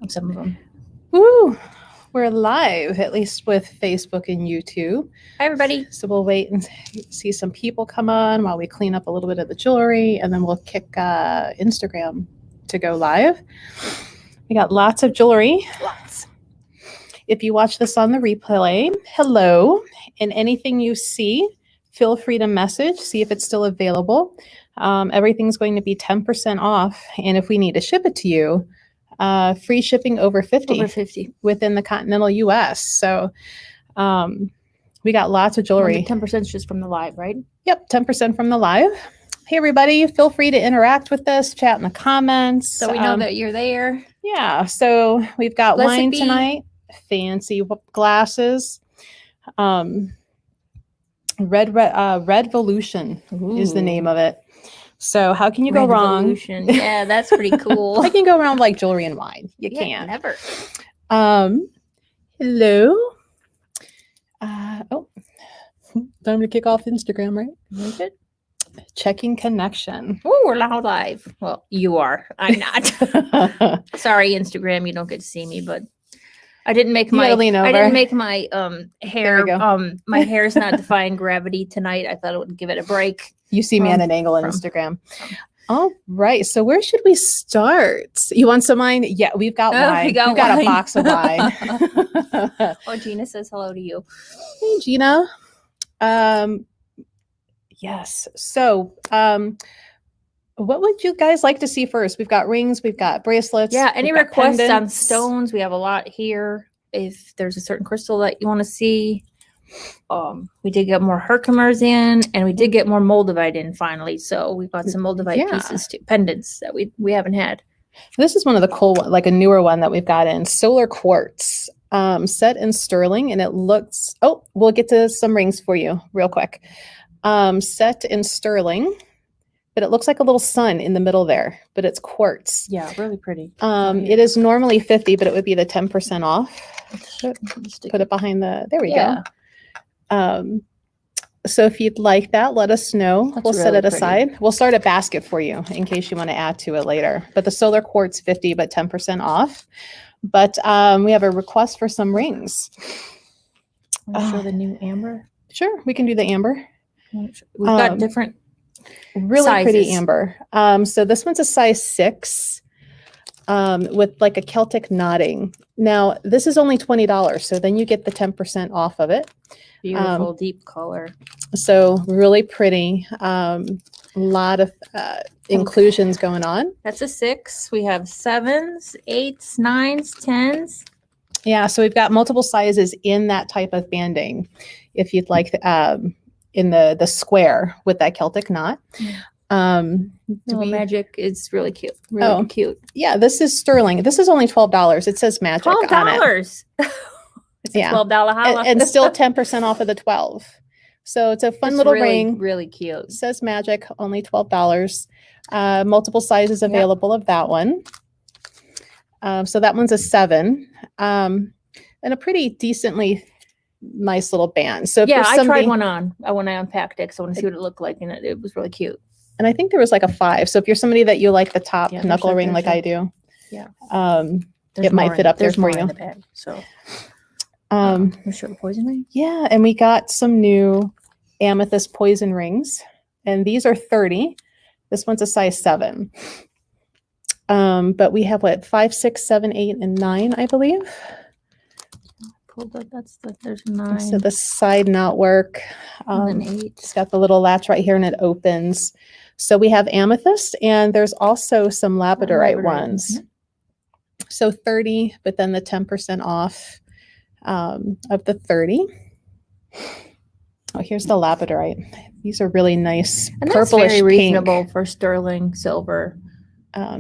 some of them. Woo! We're live, at least with Facebook and YouTube. Hi, everybody. So we'll wait and see some people come on while we clean up a little bit of the jewelry, and then we'll kick Instagram to go live. We got lots of jewelry. Lots. If you watch this on the replay, hello. And anything you see, feel free to message, see if it's still available. Everything's going to be 10% off. And if we need to ship it to you, free shipping over 50 within the continental US. So we got lots of jewelry. 10% is just from the live, right? Yep, 10% from the live. Hey, everybody, feel free to interact with us, chat in the comments. So we know that you're there. Yeah, so we've got wine tonight, fancy glasses. Redvolution is the name of it. So how can you go wrong? Yeah, that's pretty cool. I can go around like jewelry and wine. You can't. Never. Hello. Time to kick off Instagram, right? Good. Checking connection. Oh, we're now live. Well, you are. I'm not. Sorry, Instagram, you don't get to see me, but I didn't make my hair. My hair's not defying gravity tonight. I thought it would give it a break. You see me at an angle on Instagram. All right. So where should we start? You want some wine? Yeah, we've got wine. We've got a box of wine. Oh, Gina says hello to you. Hey, Gina. Yes. So what would you guys like to see first? We've got rings. We've got bracelets. Yeah. Any requests on stones? We have a lot here. If there's a certain crystal that you want to see. We did get more Herkimers in, and we did get more Moldavite in finally. So we got some Moldavite pieces too, pendants that we haven't had. This is one of the cool, like a newer one that we've got in solar quartz, set in sterling, and it looks. Oh, we'll get to some rings for you real quick. Set in sterling, but it looks like a little sun in the middle there, but it's quartz. Yeah, really pretty. It is normally 50, but it would be the 10% off. Put it behind the. There we go. So if you'd like that, let us know. We'll set it aside. We'll start a basket for you in case you want to add to it later. But the solar quartz 50, but 10% off. But we have a request for some rings. Show the new amber. Sure, we can do the amber. We've got different really sizes. Pretty amber. So this one's a size 6 with like a Celtic knotting. Now this is only $20, so then you get the 10% off of it. Beautiful deep color. So really pretty. A lot of inclusions going on. That's a 6. We have 7s, 8s, 9s, 10s. Yeah, so we've got multiple sizes in that type of banding. If you'd like, in the square with that Celtic knot. Magic is really cute. Really cute. Yeah, this is sterling. This is only $12. It says magic on it. $12. It's a $12 holla. And still 10% off of the 12. So it's a fun little ring. Really cute. It says magic, only $12. Multiple sizes available of that one. So that one's a 7. And a pretty decently nice little band. So I tried one on when I unpacked it because I want to see what it looked like, and it was really cute. And I think there was like a 5. So if you're somebody that you like the top knuckle ring like I do, it might fit up there for you. In the bag, so. Show the poison ring? Yeah, and we got some new amethyst poison rings, and these are 30. This one's a size 7. But we have 5, 6, 7, 8, and 9, I believe. Pulled up. There's 9. So the side knot work. And 8. It's got the little latch right here, and it opens. So we have amethyst, and there's also some labradorite ones. Mm-hmm. So 30, but then the 10% off. Of the 30. Oh, here's the labradorite. These are really nice, and purplish very reasonable pink. For sterling silver.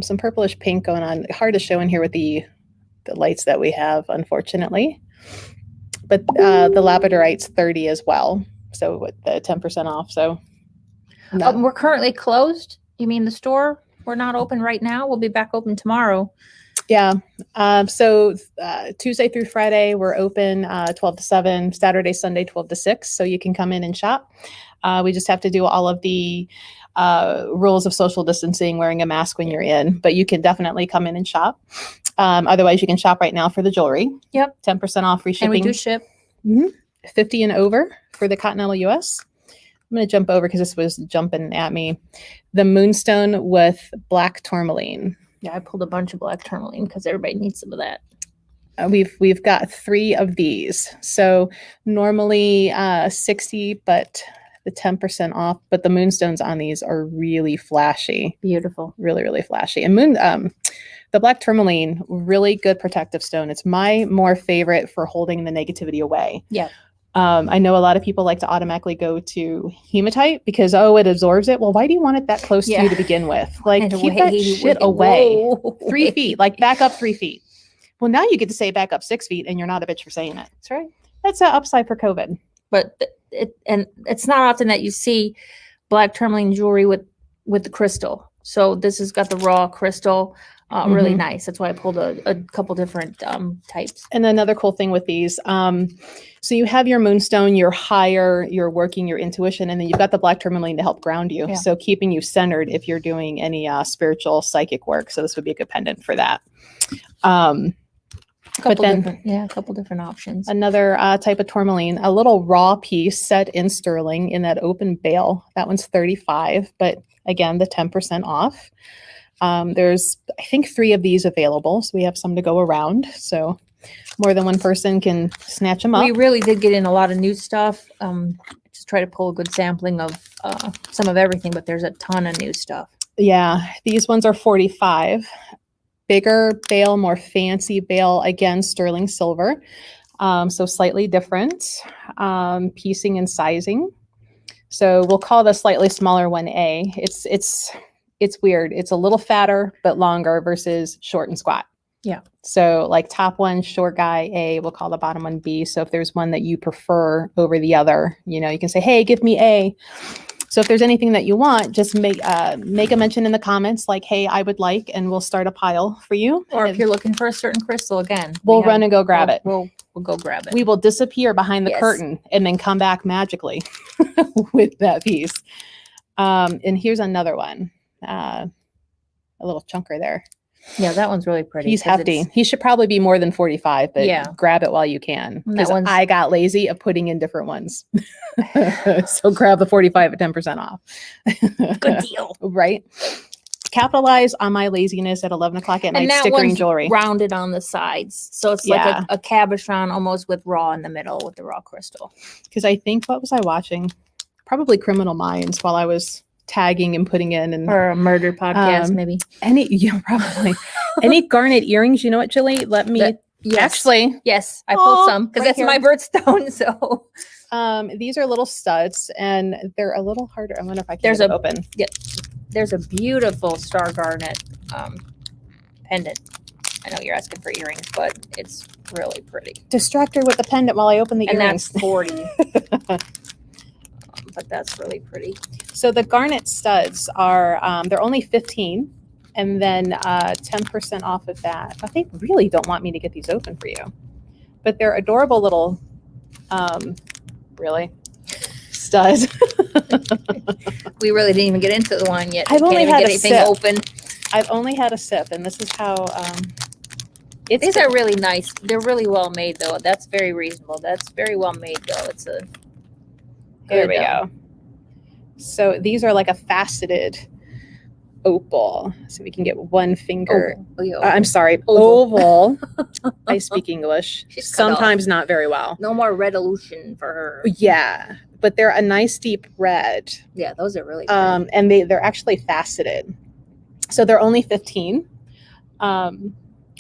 Some purplish pink going on. Hard to show in here with the lights that we have, unfortunately. But the labradorite's 30 as well. So with the 10% off. So we're currently closed. You mean the store? We're not open right now. We'll be back open tomorrow. Yeah. So Tuesday through Friday, we're open 12 to 7, Saturday, Sunday, 12 to 6. So you can come in and shop. We just have to do all of the rules of social distancing, wearing a mask when you're in, but you can definitely come in and shop. Otherwise, you can shop right now for the jewelry. Yep. 10% off free shipping. And we do ship. 50 and over for the Continental US. I'm going to jump over because this was jumping at me. The Moonstone with Black Tourmaline. Yeah, I pulled a bunch of Black Tourmaline because everybody needs some of that. We've got 3 of these. So normally 60, but the 10% off. But the Moonstones on these are really flashy. Beautiful. Really, really flashy. And the Black Tourmaline, really good protective stone. It's my more favorite for holding the negativity away. Yeah. I know a lot of people like to automatically go to hematite because, it absorbs it. Well, why do you want it that close to you to begin with? Like, keep that shit away. 3 feet, like back up 3 feet. Well, now you get to say back up 6 feet and you're not a bitch for saying it. That's right. That's an upside for COVID. But it's not often that you see Black Tourmaline jewelry with the crystal. So this has got the raw crystal. Really nice. That's why I pulled a couple different types. And another cool thing with these, so you have your Moonstone, your higher, you're working your intuition, and then you've got the Black Tourmaline to help ground you. Yeah. So keeping you centered if you're doing any spiritual psychic work. So this would be a good pendant for that. A couple different options. Another type of tourmaline, a little raw piece set in sterling in that open bale. That one's $35, but again, the 10% off. There's, I think, 3 of these available, so we have some to go around. So more than one person can snatch them up. We really did get in a lot of new stuff. Just try to pull a good sampling of some of everything, but there's a ton of new stuff. Yeah, these ones are $45. Bigger bale, more fancy bale, again, sterling silver. So slightly different piecing and sizing. So we'll call the slightly smaller one A. It's weird. It's a little fatter, but longer versus short and squat. Yeah. So like top one, short guy, A, we'll call the bottom one B. So if there's one that you prefer over the other, you can say, hey, give me A. So if there's anything that you want, just make a mention in the comments like, hey, I would like, and we'll start a pile for you. Or if you're looking for a certain crystal, again, we'll run and go grab it. We'll go grab it. We will disappear behind the curtain and then come back magically with that piece. And here's another one. A little chunker there. Yeah, that one's really pretty. He's hefty. He should probably be more than 45, but grab it while you can. Because I got lazy of putting in different ones. So grab the 45 at 10% off. Good deal. Right? Capitalize on my laziness at 11 o'clock at night, stickering jewelry. Rounded on the sides. So it's like a cabochon almost with raw in the middle with the raw crystal. Because I think, what was I watching? Probably Criminal Minds while I was tagging and putting in, or a murder podcast, maybe. Probably. Any garnet earrings? You know what, Julie? Let me. Actually, yes, I pulled some because that's my birthstone. So, these are little studs, and they're a little harder. I wonder if I can get it open. Yeah, there's a beautiful star garnet pendant. I know you're asking for earrings, but it's really pretty. Distract her with the pendant while I open the earrings. And that's 40. But that's really pretty. So the garnet studs are, they're only 15, and then 10% off of that. But they really don't want me to get these open for you. But they're adorable little, really, studs. We really didn't even get into the wine yet. I've only had a sip. Open. I've only had a sip, and this is how these are really nice. They're really well made, though. That's very reasonable. That's very well made, though. It's a There we go. So these are like a faceted opal. So we can get one finger. I'm sorry, oval. I speak English. Sometimes not very well. No more resolution for her. Yeah, but they're a nice deep red. Yeah, those are really pretty. And they're actually faceted. So they're only 15. And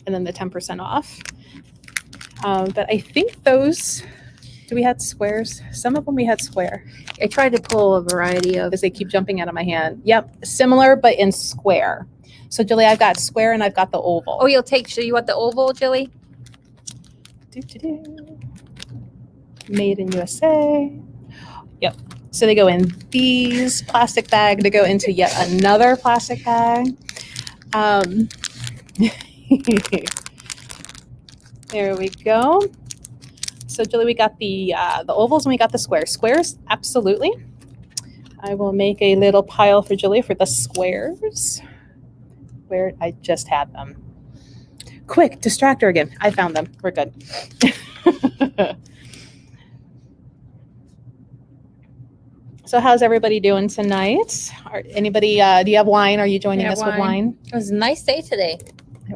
then the 10% off. But I think those... Do we had squares? Some of them we had square. I tried to pull a variety of... As they keep jumping out of my hand. Yep. Similar, but in square. So, Julie, I've got square and I've got the oval. Oh, so you want the oval, Julie? Made in USA. Yep. So they go in these plastic bag to go into yet another plastic bag. There we go. So, Julie, we got the ovals and we got the squares. Squares, absolutely. I will make a little pile for Julia for the squares. Where I just had them. Quick, distract her again. I found them. We're good. So how's everybody doing tonight? Anybody, do you have wine? Are you joining us with wine? It was a nice day today.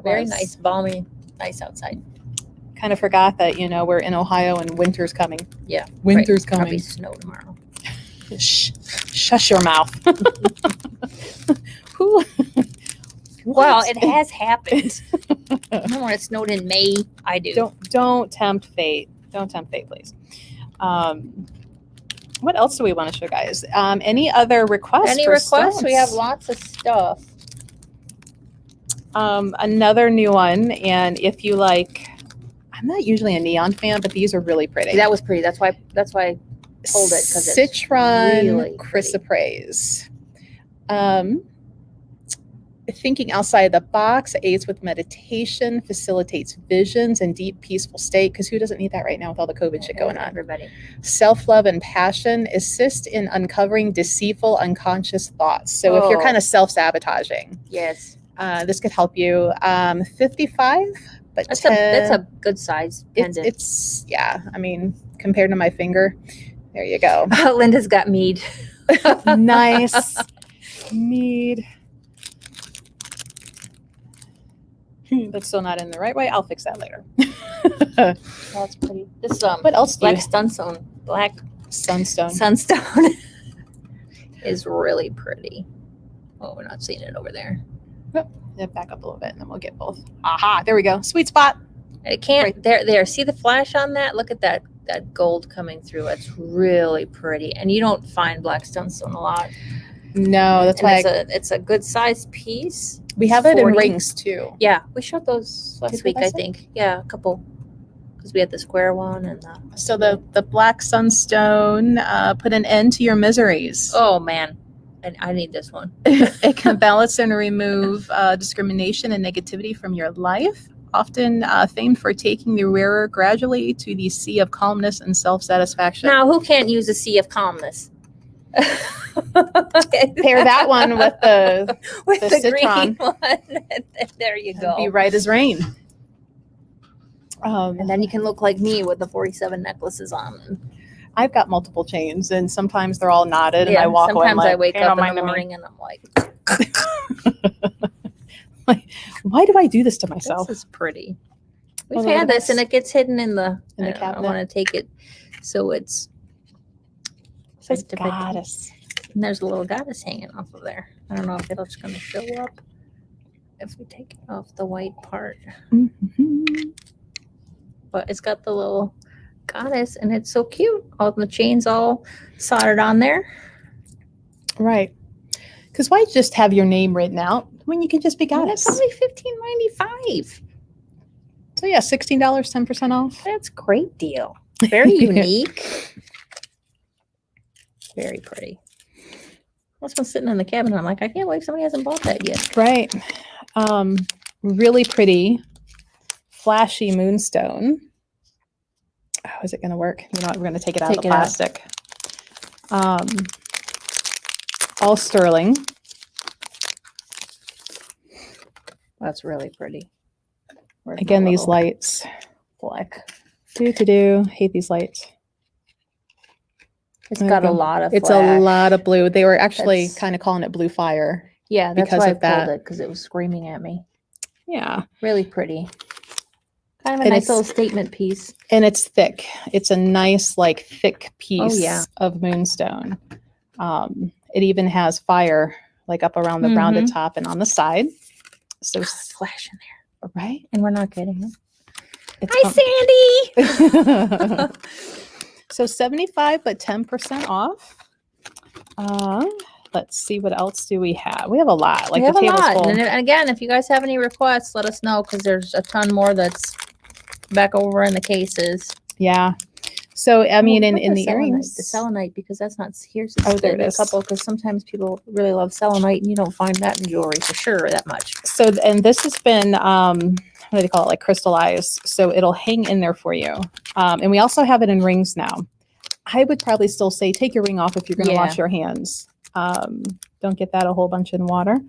Very nice, balmy, nice outside. Kind of forgot that, we're in Ohio and winter's coming. Yeah. Winter's right. coming. Probably snow tomorrow. Shush your mouth. Who? Well, it has happened. Remember when it snowed in May? I do. Don't tempt fate. Don't tempt fate, please. What else do we want to show, guys? Any other requests? Any requests? We have lots of stuff. Another new one, and if you like, I'm not usually a neon fan, but these are really pretty. That was pretty. That's why I pulled it, because it's Citron really chrysoprase. Thinking outside the box aids with meditation, facilitates visions and deep peaceful state, because who doesn't need that right now with all the COVID shit going on? Everybody. Self-love and passion, assist in uncovering deceitful unconscious thoughts. So if you're kind of self-sabotaging, yes, this could help you. 55, but that's 10, a good size pendant. It's yeah, I mean, compared to my finger, there you go. Linda's got mead. Nice mead. That's still not in the right way. I'll fix that later. That's pretty. This What else do you? Black Sunstone. Sunstone is really pretty. Oh, we're not seeing it over there. Back up a little bit, and then we'll get both. Aha! There we go. Sweet spot. It can't. There. See the flash on that? Look at that gold coming through. It's really pretty, and you don't find black sunstone a lot. No, that's why it's a good size piece. We have it in rings too. Yeah, we showed those last week, I think. Yeah, a couple, because we had the square one and so the black sunstone put an end to your miseries. Oh man, and I need this one. It can balance and remove discrimination and negativity from your life. Often famed for taking the wearer gradually to the sea of calmness and self-satisfaction. Now, who can't use a sea of calmness? Pair that one with the citron. Green one. There you go. Be right as rain. And then you can look like me with the 47 necklaces on them. I've got multiple chains, and sometimes they're all knotted, and I walk away. Sometimes I wake up in the morning and I'm like, why do I do this to myself? This is pretty. We've had this, and it gets hidden in the cabinet. I want to take it, so it's. Says goddess. And there's a little goddess hanging off of there. I don't know if it's going to show up if we take it off the white part. Mm-hmm. But it's got the little goddess, and it's so cute. All the chains all soldered on there. Right. Because why just have your name written out when you can just be goddess? That's only $15.95. So yeah, $16, 10% off. That's a great deal. Very unique. Very pretty. This one's sitting in the cabinet. I'm like, I can't believe somebody hasn't bought that yet. Right. Really pretty, flashy moonstone. Oh, is it going to work? You know what? We're going to take it out of the plastic. All sterling. That's really pretty. Where's again, these lights. Black. Hate these lights. It's got a lot of It's black. a lot of blue. They were actually kind of calling it blue fire. Yeah, that's why I pulled it, because it was screaming at me. Yeah. Really pretty. Kind of a nice little statement piece. And it's thick. It's a nice, like, thick piece of moonstone. It even has fire, like, up around the rounded top and on the side. So flash in there. Right? And we're not getting it. Hi, Sandy! So 75, but 10% off. Let's see, what else do we have? We have a lot. Like, the table's full. And again, if you guys have any requests, let us know, because there's a ton more that's back over in the cases. Yeah. So, I mean, in the earrings. The selenite, because that's not here. There it is. A couple, because sometimes people really love selenite, and you don't find that in jewelry for sure that much. So, and this has been, what do they call it? Like crystallized. So it'll hang in there for you. And we also have it in rings now. I would probably still say take your ring off if you're going to wash your hands. Don't get that a whole bunch in water.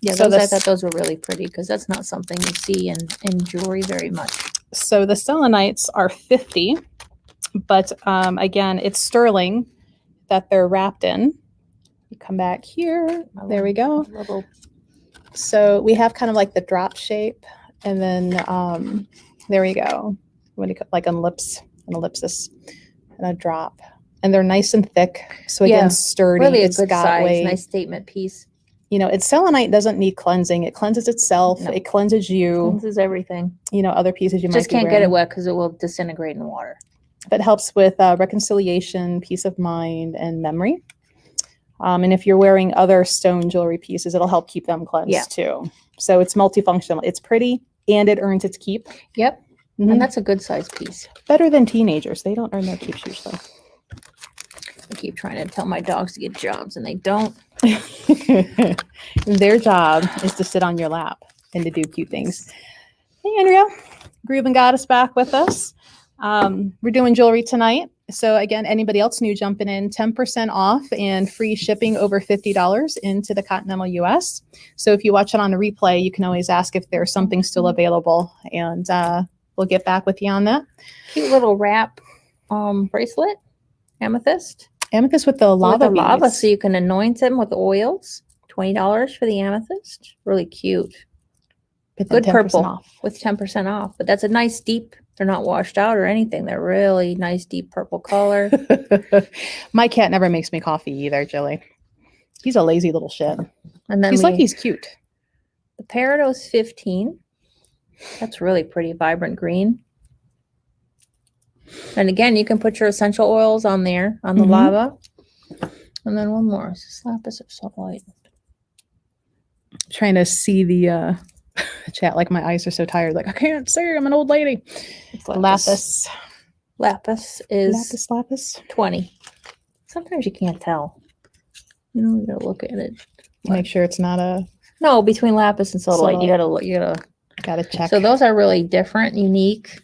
Yeah, So I thought those were really pretty because that's not something you see in jewelry very much. So the selenites are 50, but again, it's sterling that they're wrapped in. You come back here. There we go. So we have kind of like the drop shape, and then there we go. What do you call, like an ellipsis, and a drop, and they're nice and thick. So again, sturdy. Really a it's good got size, weight. nice statement piece. You know, it's selenite doesn't need cleansing. It cleanses itself. No. It cleanses you. Cleanses everything. You know, other pieces you Just might be can't get it wearing. wet because it will disintegrate in water. But helps with reconciliation, peace of mind, and memory. And if you're wearing other stone jewelry pieces, it'll help keep them cleansed too. So it's multifunctional. It's pretty and it earns its keep. Yep. Mm-hmm. And that's a good size piece. Better than teenagers. They don't earn their keeps usually. I keep trying to tell my dogs to get jobs and they don't. Their job is to sit on your lap and to do cute things. Hey, Andrea, Groove and Goddess back with us. We're doing jewelry tonight. So again, anybody else new jumping in, 10% off and free shipping over $50 into the continental US. So if you watch it on the replay, you can always ask if there's something still available, and we'll get back with you on that. Cute little wrap bracelet, amethyst. Amethyst with the lava beads. So you can anoint them with oils. $20 for the amethyst. Really cute. Good purple off. With 10% off. But that's a nice deep, they're not washed out or anything. They're really nice deep purple color. My cat never makes me coffee either, Jilly. He's a lazy little shit. And then he's cute. The Peridot's 15. That's really pretty, vibrant green. And again, you can put your essential oils on there, on the lava. And then one more. Is this lapis or sunlight? Trying to see the chat, like my eyes are so tired. Like, I can't see. I'm an old lady. Lapis. Lapis is lapis. 20. Sometimes you can't tell. You know, you gotta look at it. Make sure it's not a... No, between lapis and sodalite, you gotta check. So those are really different, unique.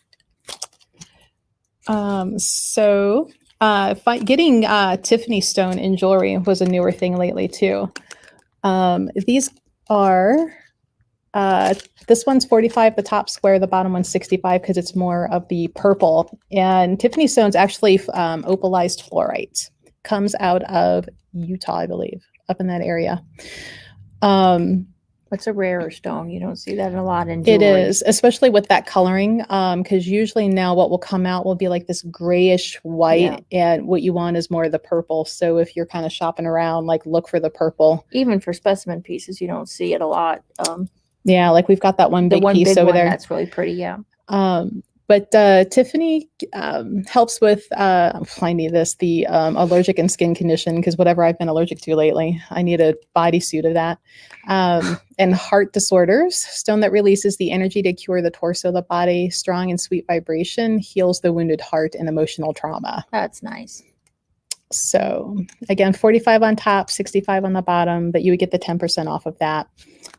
Getting Tiffany stone in jewelry was a newer thing lately too. These are this one's 45, the top square, the bottom one's 65 because it's more of the purple. And Tiffany stone's actually opalized fluorite. Comes out of Utah, I believe, up in that area. It's a rarer stone. You don't see that a lot in jewelry. It is, especially with that coloring, because usually now what will come out will be like this grayish white, and what you want is more of the purple. So if you're kind of shopping around, like look for the purple. Even for specimen pieces, you don't see it a lot. Yeah, like we've got that one big piece over there. That's really pretty, yeah. But Tiffany helps with, I need this, the allergic and skin condition, because whatever I've been allergic to lately, I need a bodysuit of that. And heart disorders, stone that releases the energy to cure the torso, the body, strong and sweet vibration, heals the wounded heart and emotional trauma. That's nice. So again, 45 on top, 65 on the bottom, but you would get the 10% off of that.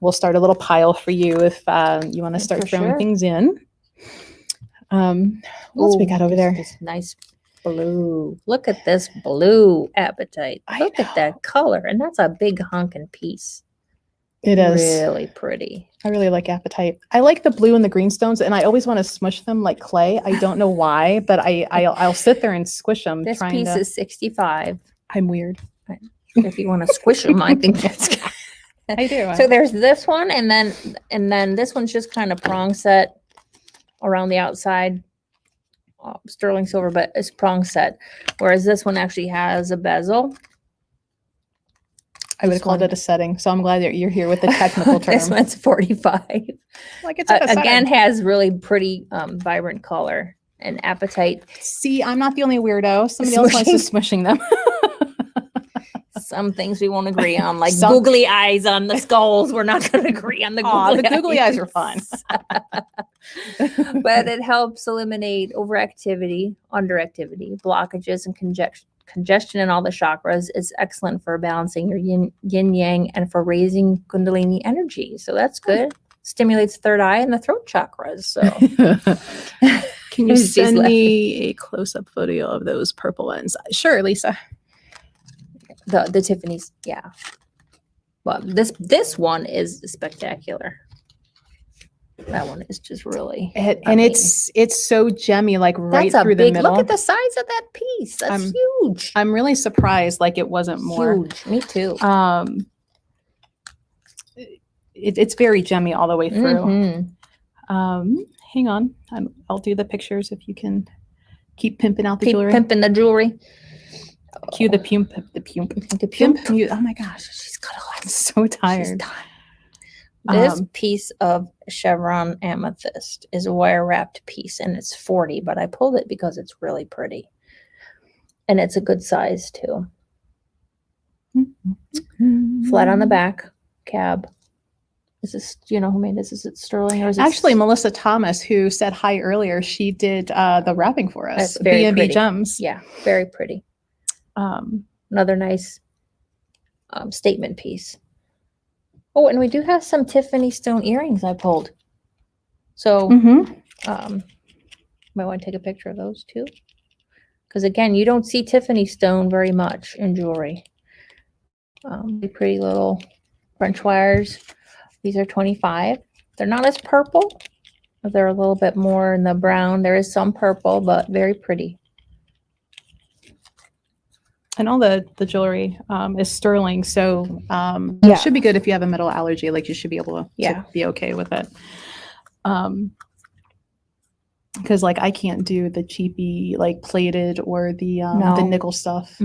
We'll start a little pile for you if you want to start throwing things in. What else we got over there? This nice blue. Look at this blue apatite. Look at that color. And that's a big honking piece. It is. Really pretty. I really like apatite. I like the blue and the green stones, and I always want to smush them like clay. I don't know why, but I'll sit there and squish them. This piece is 65. I'm weird. If you want to squish them, I think that's good. I do. So there's this one, and then this one's just kind of prong set around the outside, sterling silver, but it's prong set. Whereas this one actually has a bezel. I would have called it a setting, so I'm glad that you're here with the technical term. This one's 45. Like it's again, has really pretty vibrant color and apatite. See, I'm not the only weirdo. Somebody else likes to smushing them. Some things we won't agree on, like googly eyes on the skulls. We're not going to agree on the googly eyes are fun. But it helps eliminate overactivity, underactivity, blockages, and congestion in all the chakras. Is excellent for balancing your yin yang and for raising kundalini energy. So that's good. Stimulates third eye and the throat chakras. So can you send me a close-up photo of those purple ones? Sure, Lisa. The Tiffany's, yeah. But this one is spectacular. That one is just really. I And mean, it's so gemmy, like right that's a through the big. middle. Look at the size of that piece. That's huge. I'm really surprised, like it wasn't more. Huge. Me too. It's very gemmy all the way through. Mhm. Hang on, I'll do the pictures if you can keep pimping out the Keep jewelry. pimping the jewelry. Cue the pump. The pump. The pimp. Oh my gosh, she's got a lot. I'm so tired. This piece of Chevron Amethyst is a wire wrapped piece, and it's 40, but I pulled it because it's really pretty. And it's a good size too. Flat on the back, cab. Is this, do you know who made this? Is it Sterling or is it Actually Melissa Thomas, who said hi earlier, she did the wrapping for us. That's very B&B pretty. Gems. Yeah, very pretty. Another nice statement piece. Oh, and we do have some Tiffany stone earrings I pulled. So might want to take a picture of those too. Because again, you don't see Tiffany stone very much in jewelry. Pretty little French wires. These are 25. They're not as purple. They're a little bit more in the brown. There is some purple, but very pretty. And all the jewelry is sterling, so Yeah. it should be good if you have a metal allergy. Like you should be able to be okay with it. Because like I can't do the cheapy like plated or the nickel stuff.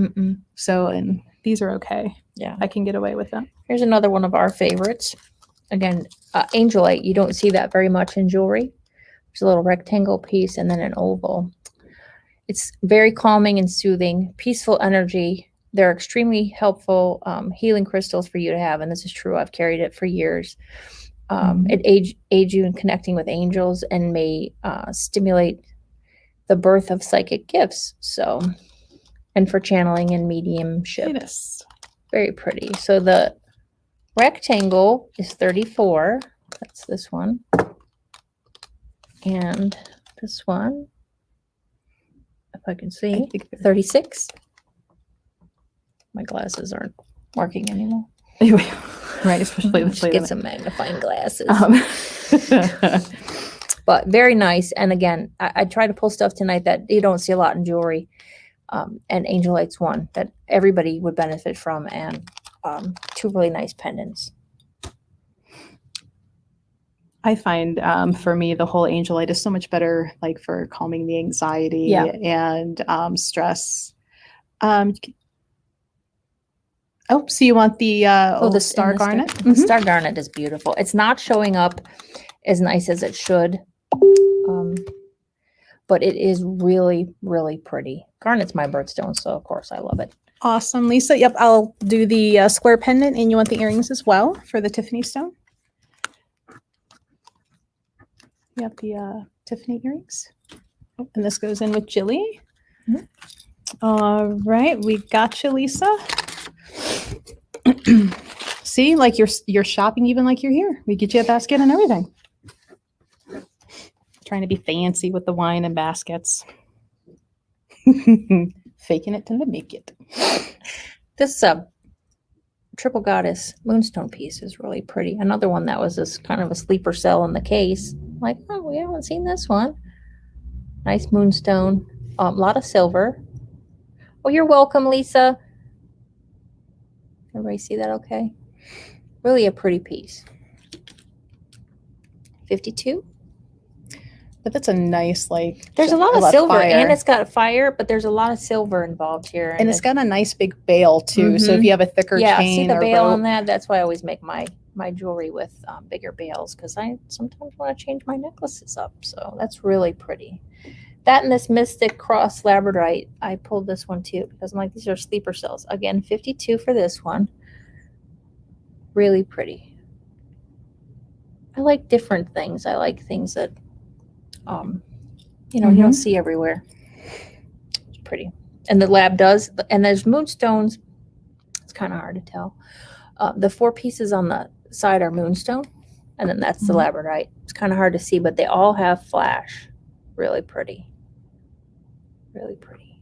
So and these are okay. Yeah, I can get away with it. Here's another one of our favorites. Again, Angelite. You don't see that very much in jewelry. There's a little rectangle piece and then an oval. It's very calming and soothing, peaceful energy. They're extremely helpful healing crystals for you to have, and this is true. I've carried it for years. It aids you in connecting with angels and may stimulate the birth of psychic gifts. So, and for channeling and mediumship. Yes. Very pretty. So the rectangle is 34. That's this one. And this one, if I can see, 36. My glasses aren't working anymore. Right, especially Let's get some magnifying glasses. But very nice. And again, I try to pull stuff tonight that you don't see a lot in jewelry. And Angelite's one that everybody would benefit from, and two really nice pendants. I find for me the whole Angelite is so much better, like for calming the anxiety and stress. So you want the the star garnet? The star garnet is beautiful. It's not showing up as nice as it should, but it is really, really pretty. Garnet's my birthstone, so of course I love it. Awesome, Lisa. Yep, I'll do the square pendant, and you want the earrings as well for the Tiffany stone? Yep, the Tiffany earrings. Oh, and this goes in with Jilly. All right, we got you, Lisa. See, like you're shopping even like you're here. We get you a basket and everything. Trying to be fancy with the wine and baskets. Faking it till they make it. This triple goddess moonstone piece is really pretty. Another one that was this kind of a sleeper cell in the case. Like, oh, we haven't seen this one. Nice moonstone. A lot of silver. Oh, you're welcome, Lisa. Everybody see that okay? Really a pretty piece. 52. But that's a nice, like... There's a lot of silver, and it's got fire, but there's a lot of silver involved here. And it's got a nice big bail, too. So if you have a thicker chain see the or bail rope. on that? That's why I always make my jewelry with bigger bails, because I sometimes want to change my necklaces up. So that's really pretty. That and this Mystic Cross Labradorite, I pulled this one, too, because I'm like, these are sleeper cells. Again, 52 for this one. Really pretty. I like different things. I like things that... you don't see everywhere. It's pretty. And the lab does, and there's moonstones. It's kind of hard to tell. The 4 pieces on the side are moonstone, and then that's the labradorite. It's kind of hard to see, but they all have flash. Really pretty. Really pretty.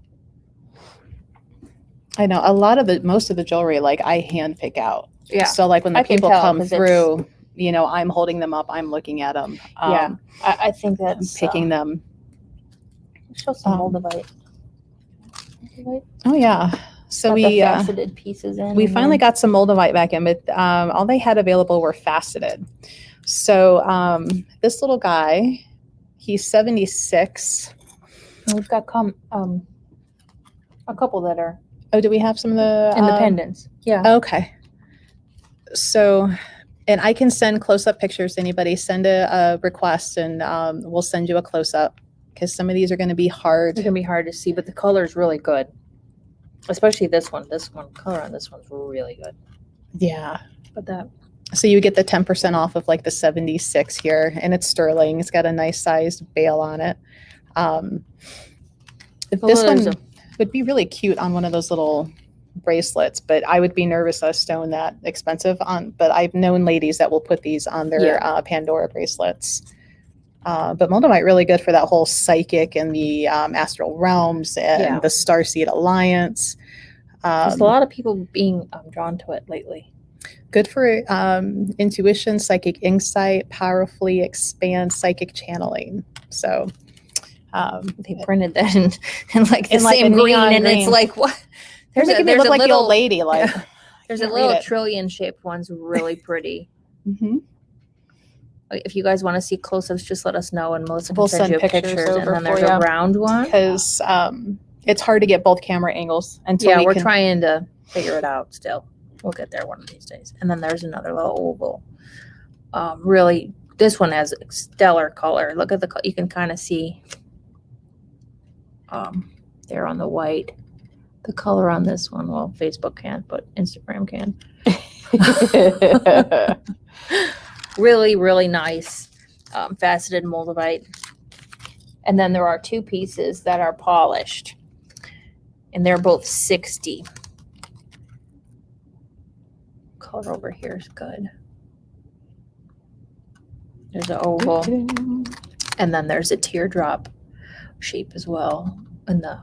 I know most of the jewelry, like I hand pick out. Yeah. So like when the I can people tell, come 'cause through, I'm holding them up, I'm looking at them. Yeah. I think I'm that's picking them. show some Um, Moldavite. Moldavite. Oh yeah. So Got the faceted pieces in. we and finally then- got some Moldavite back in, but all they had available were faceted. So this little guy, he's 76. We've got a couple that are Oh, do we have some of the in the pendants. Yeah. Okay. So, and I can send close-up pictures to anybody. Send a request, and we'll send you a close-up because some of these are going to be hard. They're gonna be hard to see, but the color is really good. Especially this one. This one color on this one's really good. Yeah. But that So you get the 10% off of like the 76 here, and it's sterling. It's got a nice sized bail on it. This one would be really cute on one of those little bracelets, but I would be nervous a stone that expensive on. But I've known ladies that will put these on their Pandora bracelets. But Moldavite really good for that whole psychic and the astral realms and the Starseed Alliance. there's a lot of people being drawn to it lately. Good for intuition, psychic insight, powerfully expand psychic channeling. So they printed that in like the It's like same a green, neon and green. it's like what? There's There's look a like the little old lady. Like there's a can't little read it. trillion shaped one's really pretty. Mm-hmm. If you guys want to see close-ups, just let us know, and Melissa can We'll send send you pictures pictures. And over then there's for a ya. round one. Because it's hard to get both camera angles until Yeah, we we're can. trying to figure it out still. We'll get there one of these days. And then there's another little oval. Really, this one has stellar color. Look at the, you can kind of see there on the white. The color on this one, well, Facebook can't, but Instagram can. Really, really nice faceted Moldavite. And then there are two pieces that are polished. And they're both 60. Color over here is good. There's an oval. And then there's a teardrop shape as well. And the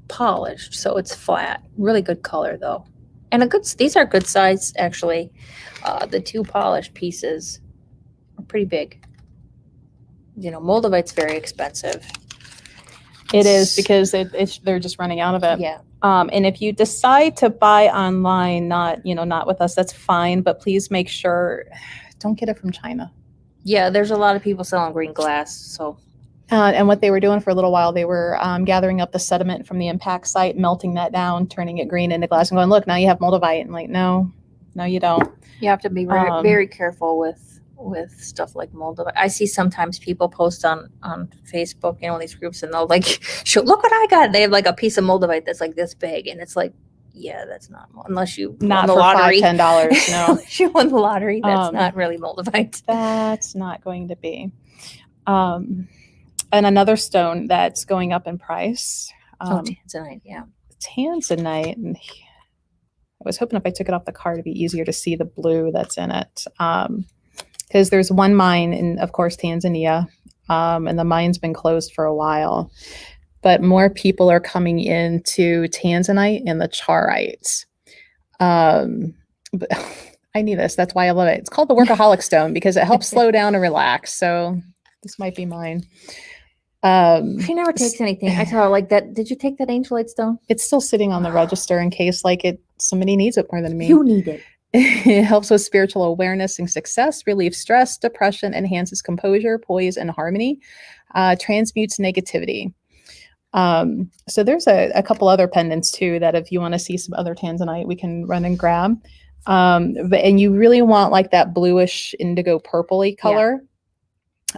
polished, so it's flat. Really good color though. And these are good size actually. The two polished pieces are pretty big. Moldavite's very expensive. It is because they're just running out of it. Yeah. And if you decide to buy online, not with us, that's fine. But please make sure, don't get it from China. Yeah, there's a lot of people selling green glass. So. And what they were doing for a little while, they were gathering up the sediment from the impact site, melting that down, turning it green into glass, and going, look, now you have Moldavite. And like, no, you don't. You have to be very, very careful with stuff like Moldavite. I see sometimes people post on Facebook, these groups, and they'll like, show, look what I got. They have like a piece of Moldavite that's like this big, and it's like, yeah, that's not, unless you not won the for lottery. $5, $10. No, Unless you won the lottery, that's not really Moldavite. That's not going to be. And another stone that's going up in price. Tanzanite, yeah. Tanzanite. And I was hoping if I took it off the card, it'd be easier to see the blue that's in it. Because there's one mine in, of course, Tanzania, and the mine's been closed for a while. But more people are coming into Tanzanite and the Charoite. But I need this. That's why I love it. It's called the Workaholic Stone because it helps slow down and relax. So this might be mine. She never takes anything. I tell her like that. Did you take that Angelite stone? It's still sitting on the register in case somebody needs it more than me. You need it. It helps with spiritual awareness and success, relieves stress, depression, enhances composure, poise, and harmony, transmutes negativity. So there's a couple other pendants too that if you want to see some other Tanzanite, we can run and grab. And you really want like that bluish indigo purpley color.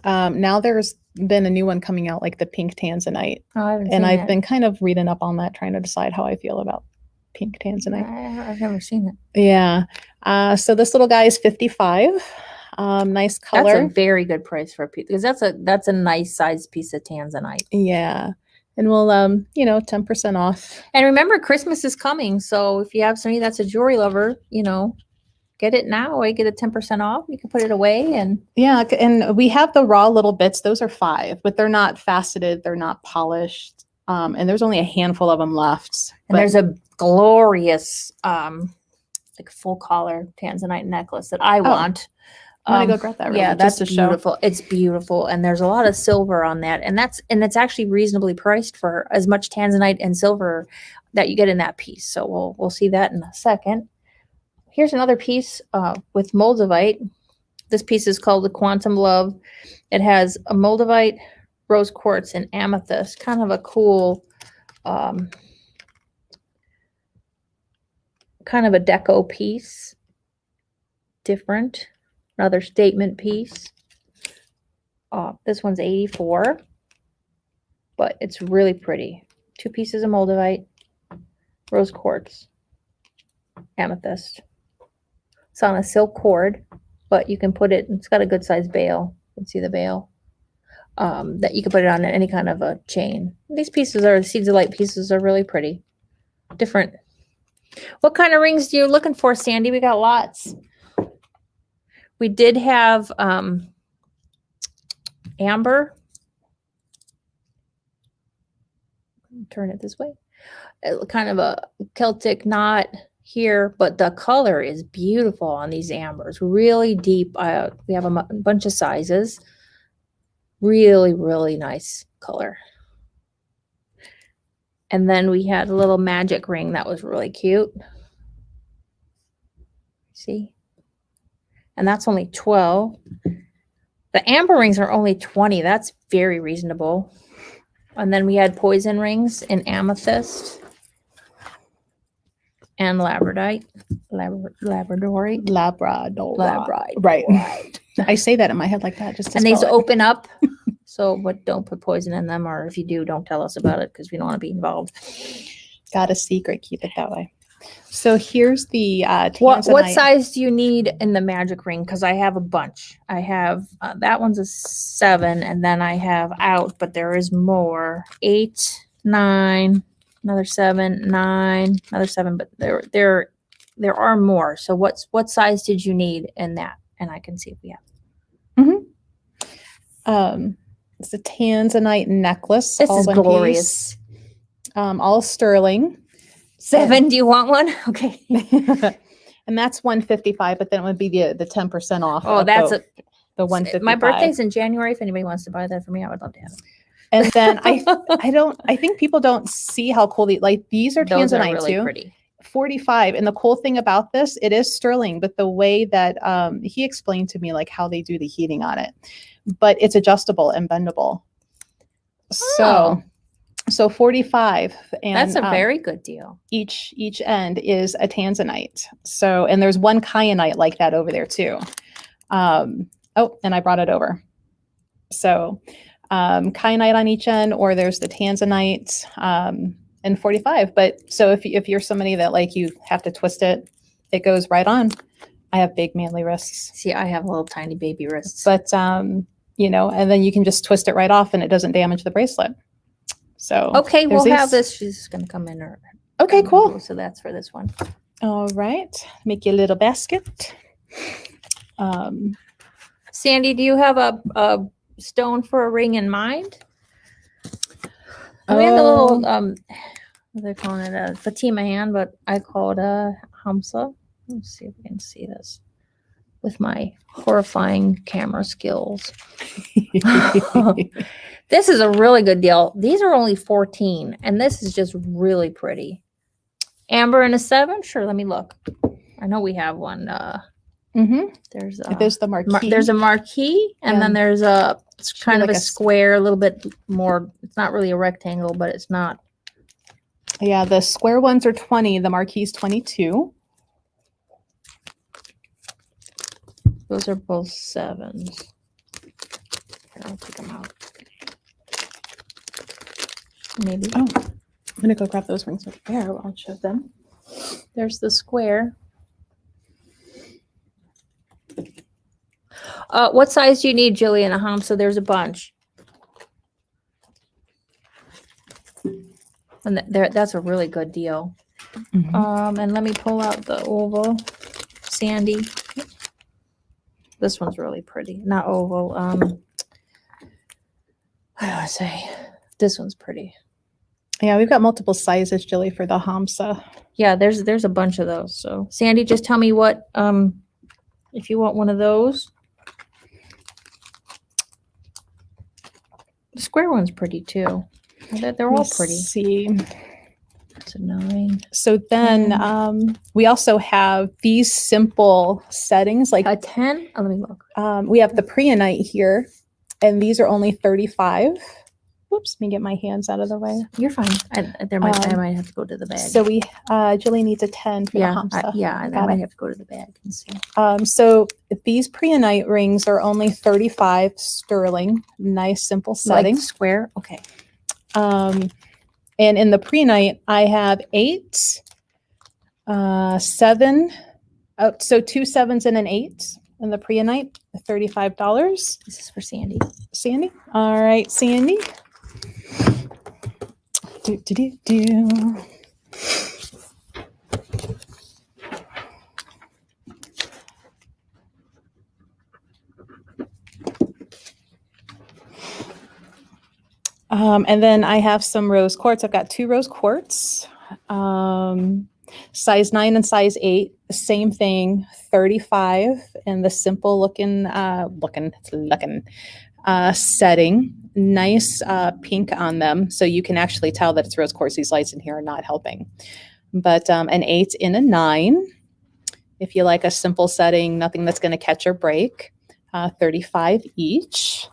Now there's been a new one coming out, like the pink Tanzanite. I've been kind of reading up on that, trying to decide how I feel about pink Tanzanite. I've never seen it. Yeah. So this little guy is 55. Nice color. That's a very good price for a piece because that's a nice sized piece of Tanzanite. Yeah. And we'll 10% off. And remember, Christmas is coming, so if you have somebody that's a jewelry lover, get it now. I get a 10% off. You can put it away and we have the raw little bits. Those are $5, but they're not faceted. They're not polished. And there's only a handful of them left. And there's a glorious, like full collar Tanzanite necklace that I want. I'm gonna go grab that. Yeah, Really, that's just to show. beautiful. It's beautiful, and there's a lot of silver on that, and it's actually reasonably priced for as much Tanzanite and silver that you get in that piece. So we'll see that in a second. Here's another piece with Moldavite. This piece is called the Quantum Love. It has a Moldavite, rose quartz, and amethyst. Kind of a cool, kind of a deco piece. Different. Another statement piece. This one's 84, but it's really pretty. 2 pieces of Moldavite, rose quartz, amethyst. It's on a silk cord, but you can put it, it's got a good sized bail. You can see the bail. That you can put it on any kind of a chain. These pieces are, the Seeds of Light pieces are really pretty. Different. What kind of rings are you looking for, Sandy? We got lots. We did have amber. Turn it this way. Kind of a Celtic knot here, but the color is beautiful on these ambers. Really deep. We have a bunch of sizes. Really, really nice color. And then we had a little magic ring that was really cute. See? And that's only 12. The amber rings are only 20. That's very reasonable. And then we had poison rings in amethyst and labradorite. Labradorite. Right. I say that in my head like that. Just to and these spell it. open up. So, but don't put poison in them, or if you do, don't tell us about it because we don't want to be involved. Got a secret. Keep it that way. So here's the What Tanzanite. size do you need in the magic ring? Because I have a bunch. I have that one's a 7, and then I have out, but there is more. 8, 9, another 7, 9, another 7. But there are more. So what size did you need in that? And I can see if we have. It's a Tanzanite necklace. This all is one glorious. piece. All sterling. 7. Do you want one? Okay. And that's 155, but then it would be the 10% off. Oh, of that's the 155. My birthday's in January. If anybody wants to buy that for me, I would love to have it. And then I think people don't see how cool these are Those Tanzanite are really too. pretty. 45. And the cool thing about this, it is sterling, but the way that he explained to me like how they do the heating on it, but it's adjustable and bendable. So 45, and that's a very good deal. Each end is a Tanzanite. So, and there's one kyanite like that over there too. And I brought it over. So kyanite on each end, or there's the Tanzanite and 45. But so if you're somebody that like you have to twist it, it goes right on. I have big manly wrists. See, I have little tiny baby wrists. But and then you can just twist it right off and it doesn't damage the bracelet. So okay, we'll have this. She's just gonna come in. Okay, cool. So that's for this one. All right, make you a little basket. Sandy, do you have a stone for a ring in mind? We have a little they're calling it a Fatima hand, but I call it a Hamsa. Let's see if we can see this with my horrifying camera skills. This is a really good deal. These are only 14, and this is just really pretty. Amber and a 7? Sure, let me look. I know we have one. There's the marquee. There's a marquee, and then there's it's kind of like a square, a little bit more. It's not really a rectangle, but it's not. Yeah, the square ones are 20. The marquee's 22. Those are both 7s. Here, I'll take them out. Maybe. Oh, I'm gonna go grab those rings over there. I'll show them. There's the square. What size do you need, Jillian? So there's a bunch. And that's a really good deal. And let me pull out the oval, Sandy. This one's really pretty. Not oval. What do I say? This one's pretty. Yeah, we've got multiple sizes, Jilly, for the Hamsa. Yeah, there's a bunch of those. So Sandy, just tell me what if you want one of those. The square one's pretty too. They're all pretty. Let's see. It's a 9. So then we also have these simple settings. Like A 10? Oh, let me look. we have the Peridot here, and these are only 35. Whoops, let me get my hands out of the way. You're fine. I might have to go to the bag. So we, Jilly needs a 10 for the Hamsa. I might have to go to the bag and see. So these Peridot rings are only 35 sterling. Nice, simple setting. Like square? Okay. And in the Peridot, I have 8, 7, so 2 7s and an 8 in the Peridot, $35. This is for Sandy. Sandy? All right, Sandy. Do. And then I have some rose quartz. I've got 2 rose quartz, size 9 and size 8. Same thing, 35 in the simple looking setting. Nice pink on them, so you can actually tell that it's rose quartz. These lights in here are not helping. But an 8 and a 9. If you like a simple setting, nothing that's going to catch or break, 35 each.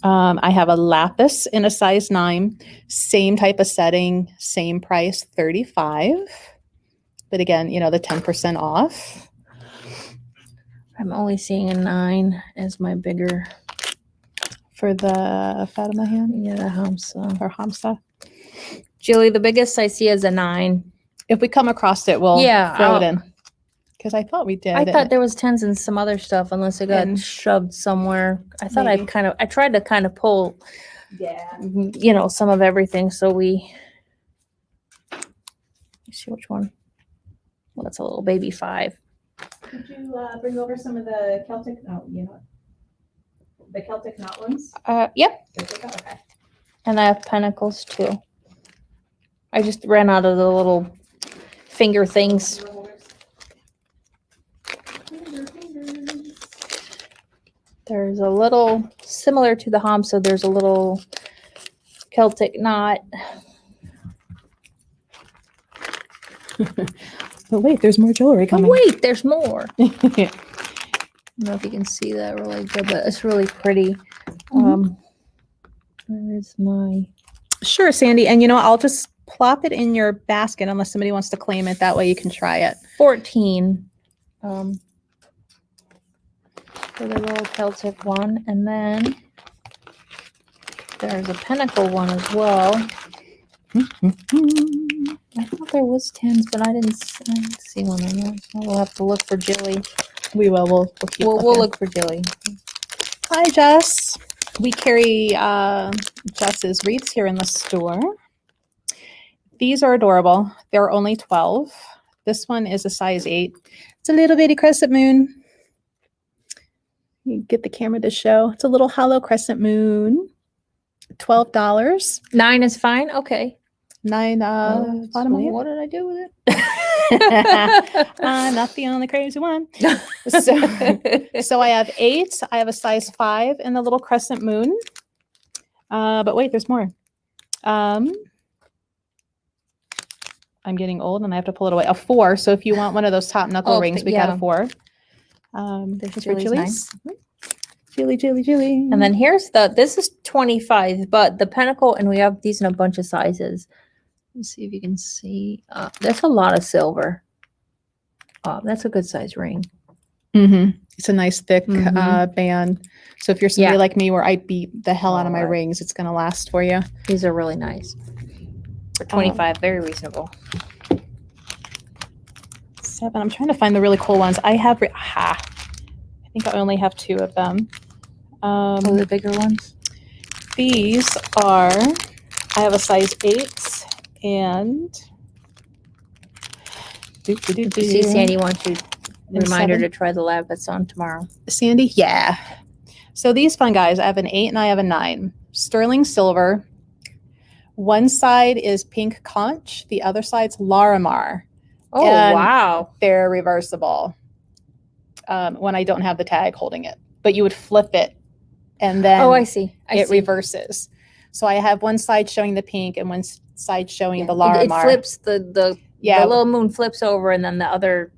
I have a lapis in a size 9, same type of setting, same price, 35. But again, the 10% off. I'm only seeing a 9 as my bigger. For the Fatima hand? Yeah, the Hamsa. Or Hamsa. Julie, the biggest I see is a 9. If we come across it, we'll throw it in. Because I thought we did. I thought there was 10s and some other stuff, unless it got shoved somewhere. I thought I tried to kind of pull, some of everything. So let's see which one. Well, that's a little baby 5. Could you bring over some of the Celtic? Oh, you know what? The Celtic knot ones? Yep. Okay. And I have pentacles too. I just ran out of the little finger things. There's a little, similar to the Hamsa, there's a little Celtic knot. But wait, there's more jewelry coming. Oh, wait, there's more. I don't know if you can see that really good, but it's really pretty. Where's my... Sure, Sandy. And I'll just plop it in your basket unless somebody wants to claim it. That way you can try it. 14. For the little Celtic one. And then there's a Pinnacle one as well. I thought there was 10s, but I didn't see one of those. We'll have to look for Jilly. We will. We'll look for Jilly. Hi, Jess. We carry Jess's wreaths here in the store. These are adorable. They're only 12. This one is a size 8. It's a little bitty crescent moon. You get the camera to show. It's a little hollow crescent moon. $12. 9 is fine. Okay. 9. Bottom of what did I do with it? I'm not the only crazy one. So I have 8. I have a size 5 in the little crescent moon. But wait, there's more. I'm getting old and I have to pull it away. A 4. So if you want one of those top knuckle rings, we got a 4. There's Julie's nice. Julie. And then here's this is 25, but the Pinnacle, and we have these in a bunch of sizes. Let's see if you can see. That's a lot of silver. That's a good size ring. It's a nice thick band. So if you're somebody like me where I beat the hell out of my rings, it's going to last for you. These are really nice. For 25, very reasonable. 7. I'm trying to find the really cool ones. I think I only have 2 of them. The bigger ones? These are, I have a size 8 and... See, Sandy wants you reminder to try the Labradorite on tomorrow. Sandy? Yeah. So these fun guys, I have an 8 and I have a 9. Sterling silver One side is pink conch, the other side's Larimar. Oh, And wow. they're reversible when I don't have the tag holding it. But you would flip it and then Oh, I see. it reverses. So I have one side showing the pink and one side showing the It Larimar. flips the little moon flips over, and then the other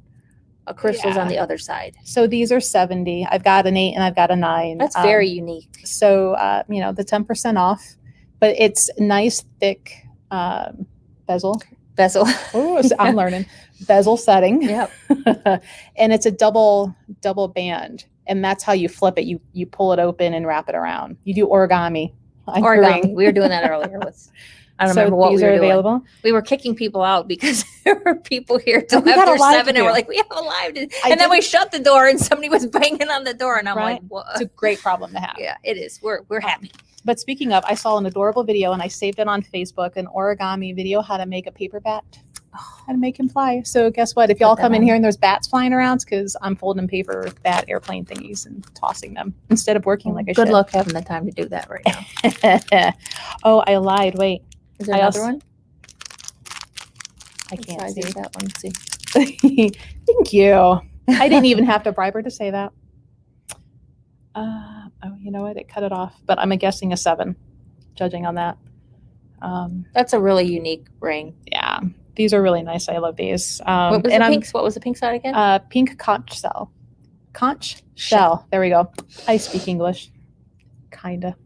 crystals on the other side. So these are 70. I've got an 8 and I've got a 9. That's very unique. So the 10% off, but it's nice thick bezel. Oh, I'm learning. Bezel setting. Yep. And it's a double band, and that's how you flip it. You pull it open and wrap it around. You do origami. Origami. We were doing that earlier with. I don't remember what these we were are doing. available. We were kicking people out because there were people here till We got after a live 7, to and we're do. like, we have a live. And then we shut the door, and somebody was banging on the door, and I'm Right. like, what? It's a great problem to have. Yeah, it is. We're happy. But speaking of, I saw an adorable video, and I saved it on Facebook, an origami video, how to make a paper bat, how to make him fly. So guess what? If y'all come in here and there's bats flying around, it's because I'm folding paper bat airplane thingies and tossing them instead of working like I should. Good luck having the time to do that right now. Oh, I lied. Wait. Is there another one? I can't Let's see. try that one. See. Thank you. I didn't even have to bribe her to say that. Oh, you know what? It cut it off. But I'm guessing a 7, judging on that. That's a really unique ring. Yeah, these are really nice. I love these. What was the pink side again? Pink conch shell. Conch shell. There we go. I speak English. Kinda.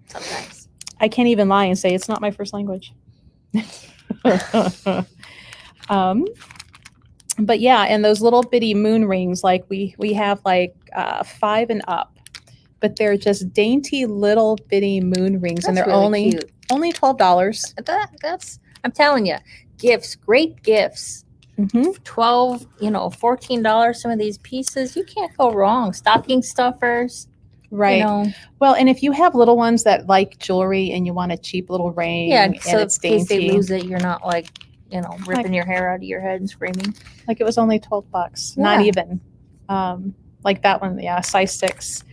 Sometimes. I can't even lie and say it's not my first language. But yeah, and those little bitty moon rings, like we have like 5 and up, but they're just dainty little bitty moon rings, and they're really cute. only $12. That's I'm telling you, gifts, great gifts. Mm-hmm. $12, $14. Some of these pieces, you can't go wrong. Stocking stuffers, Right. Well, and if you have little ones that like jewelry and you want a cheap little ring, Yeah, and so it's in case they dainty, lose it, you're not like ripping your hair out of your head and screaming. like it was only $12, Yeah. not even. Like that one, yeah, size 6.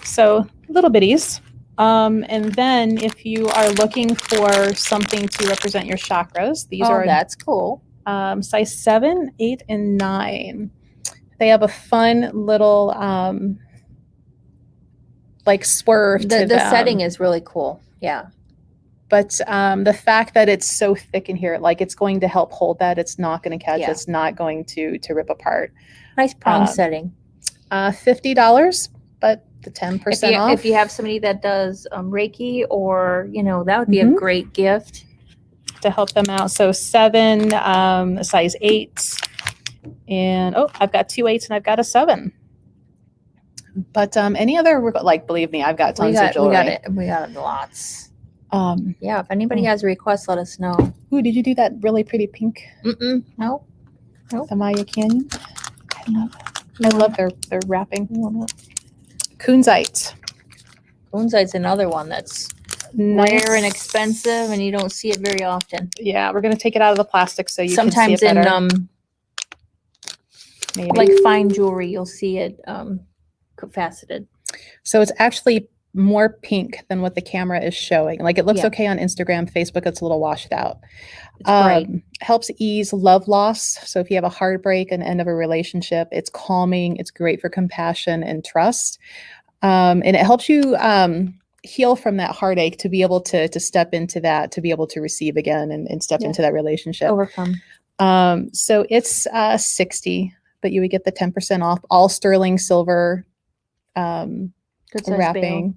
So little bitties. And then if you are looking for something to represent your chakras, these are that's cool. size 7, 8, and 9. They have a fun little like swerve to The them. setting is really cool. Yeah. But the fact that it's so thick in here, like it's going to help hold that. It's not going to catch. Yeah. It's not going to rip apart. Nice prong setting. $50, but the 10% off. If you have somebody that does Reiki, or that would be a great gift to help them out. So 7, size 8, and I've got 2 8s and I've got a 7. But any other, like, believe me, I've got tons of jewelry. We got lots. Yeah. If anybody has a request, let us know. Ooh, did you do that really pretty pink? No. The Maya Canyon. I love their wrapping. Kunzite. Kunzite's another one that's rare and expensive, and you don't see it very often. Yeah, we're gonna take it out of the plastic so you sometimes can see it better. In like fine jewelry, you'll see it faceted. So it's actually more pink than what the camera is showing. Like it looks okay on Instagram, Facebook, it's a little washed out. It's great. Helps ease love loss. So if you have a heartbreak, an end of a relationship, it's calming. It's great for compassion and trust. And it helps you heal from that heartache to be able to step into that, to be able to receive again and step into that relationship. Overcome. So it's $60, but you would get the 10% off, all sterling silver wrapping.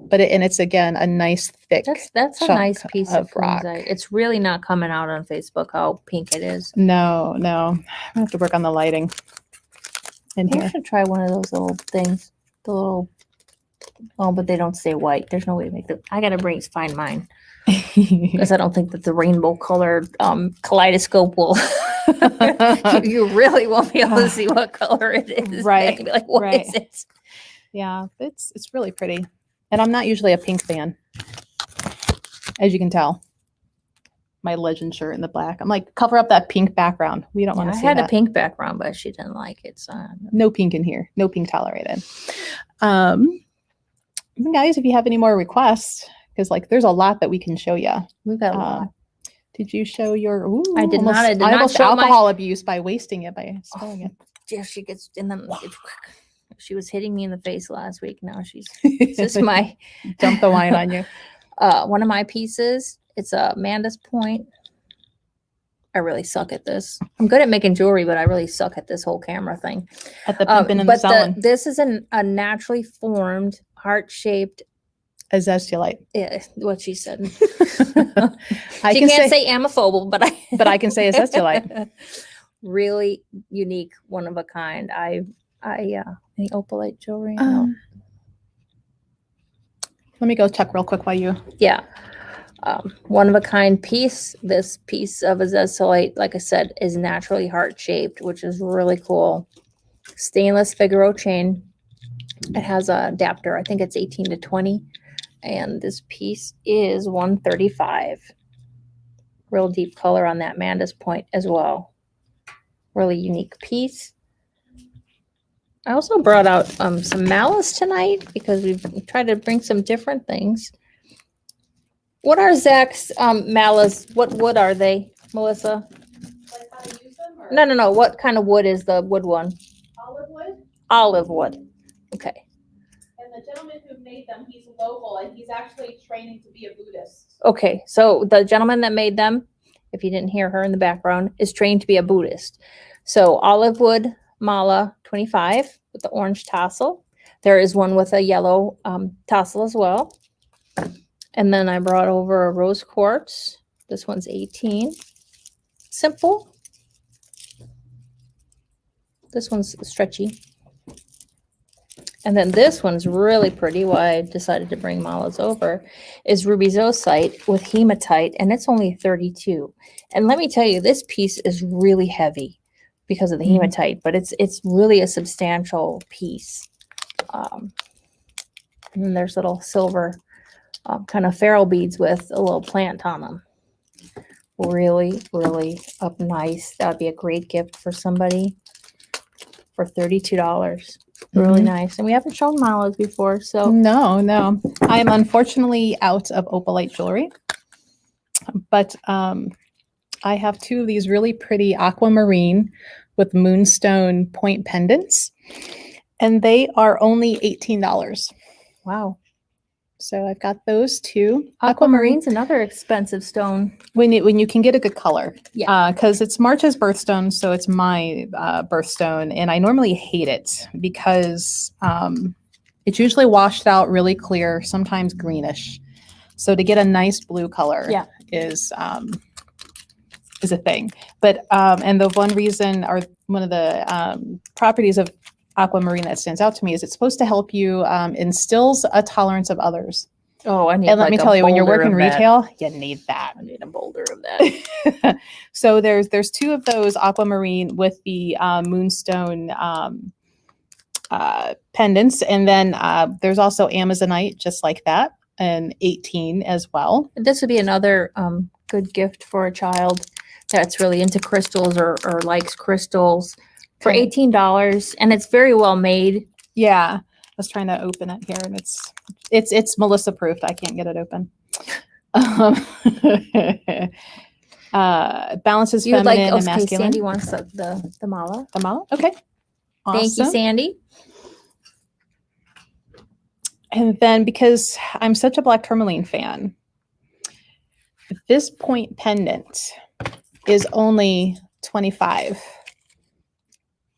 But it's again a nice thick. That's a nice piece of rock. Kunzite. It's really not coming out on Facebook how pink it is. No, I have to work on the lighting in I here. should try one of those little things. The little. Oh, but they don't say white. There's no way to make them. I gotta find mine because I don't think that the rainbow colored kaleidoscope will. You really won't be able to see what color it is. Right. You'll be like, what is it? Yeah, it's really pretty. And I'm not usually a pink fan, as you can tell. My legend shirt in the black. I'm like, cover up that pink background. We don't want to see that. I had a pink background, but she didn't like it. So no pink in here. No pink tolerated. Guys, if you have any more requests, because like there's a lot that we can show you. We've got a lot. Did you show your? Ooh, I did not. I did not almost show alcohol abuse by wasting it by spilling it. Yeah, she gets and then she was hitting me in the face last week. Now she's just my dump the wine on you. One of my pieces. It's a Amanda's point. I really suck at this. I'm good at making jewelry, but I really suck at this whole camera thing. At the pimping and the selling. This is a naturally formed, heart-shaped azeztulite. Yeah, what she said. I she can't say amorphobal, but I can say azeztulite. Really unique, one of a kind. Any opalite jewelry? No. Let me go check real quick while you. Yeah. One of a kind piece. This piece of azeztulite, like I said, is naturally heart shaped, which is really cool. Stainless Figaro chain. It has a adapter. I think it's 18 to 20. And this piece is $135. Real deep color on that Amanda's point as well. Really unique piece. I also brought out some malice tonight because we've tried to bring some different things. What are Zach's malice? What wood are they, Melissa? Like how to use them? Or? No. What kind of wood is the wood one? Olive wood. Olive wood. Okay. And the gentleman who made them, he's local and he's actually training to be a Buddhist. Okay, so the gentleman that made them, if you didn't hear her in the background, is trained to be a Buddhist. So olive wood mala 25 with the orange tassel. There is one with a yellow tassel as well. And then I brought over a rose quartz. This one's 18. Simple. This one's stretchy. And then this one's really pretty. Why I decided to bring malas over is ruby Oocyte with hematite, and it's only 32. And let me tell you, this piece is really heavy because of the hematite, but it's really a substantial piece. And then there's little silver kind of ferrule beads with a little plant on them. Really, really up nice. That would be a great gift for somebody for $32. Really nice. And we haven't shown malas before, so. No. I am unfortunately out of opalite jewelry. But I have two of these really pretty aquamarine with moonstone point pendants. And they are only $18. Wow. So I've got those two. Aquamarine's another expensive stone. When you can get a good color. Yeah. Because it's March's birthstone, so it's my birthstone. And I normally hate it because it's usually washed out really clear, sometimes greenish. So to get a nice blue color is a thing. But and the one reason or one of the properties of aquamarine that stands out to me is it's supposed to help you instills a tolerance of others. Oh, I need. And let me tell you, when you're working of retail, you need that. I need a boulder of that. So there's two of those aquamarine with the moonstone pendants, and then there's also Amazonite just like that, and 18 as well. This would be another good gift for a child that's really into crystals or likes crystals. For $18, and it's very well made. Yeah, I was trying to open it here, and it's Melissa proofed. I can't get it open. Balances feminine and masculine. Sandy wants the mala. The mala. Okay. Awesome. Thank you, Sandy. And then because I'm such a Black Tourmaline fan, this point pendant is only $25.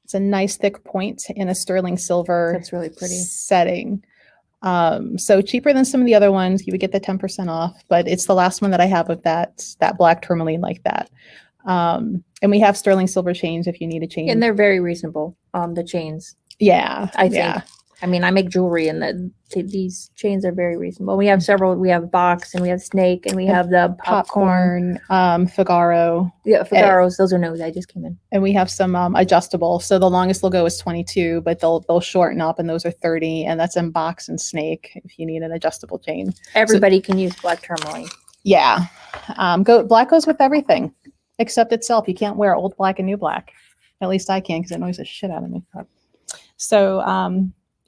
It's a nice thick point in a sterling silver. That's really pretty setting. So cheaper than some of the other ones. You would get the 10% off, but it's the last one that I have of that Black Tourmaline like that. And we have sterling silver chains if you need a chain. And they're very reasonable. The chains. Yeah, I think. I mean, I make jewelry, and these chains are very reasonable. We have several. We have box, and we have snake, and we have the popcorn. Figaro. Yeah, Figaros. Those are new. I just came in. And we have some adjustable. So the longest they'll go is 22, but they'll shorten up, and those are 30. And that's in box and snake if you need an adjustable chain. Everybody can use Black Tourmaline. Yeah, black goes with everything except itself. You can't wear old black and new black. At least I can, because it annoys the shit out of me. So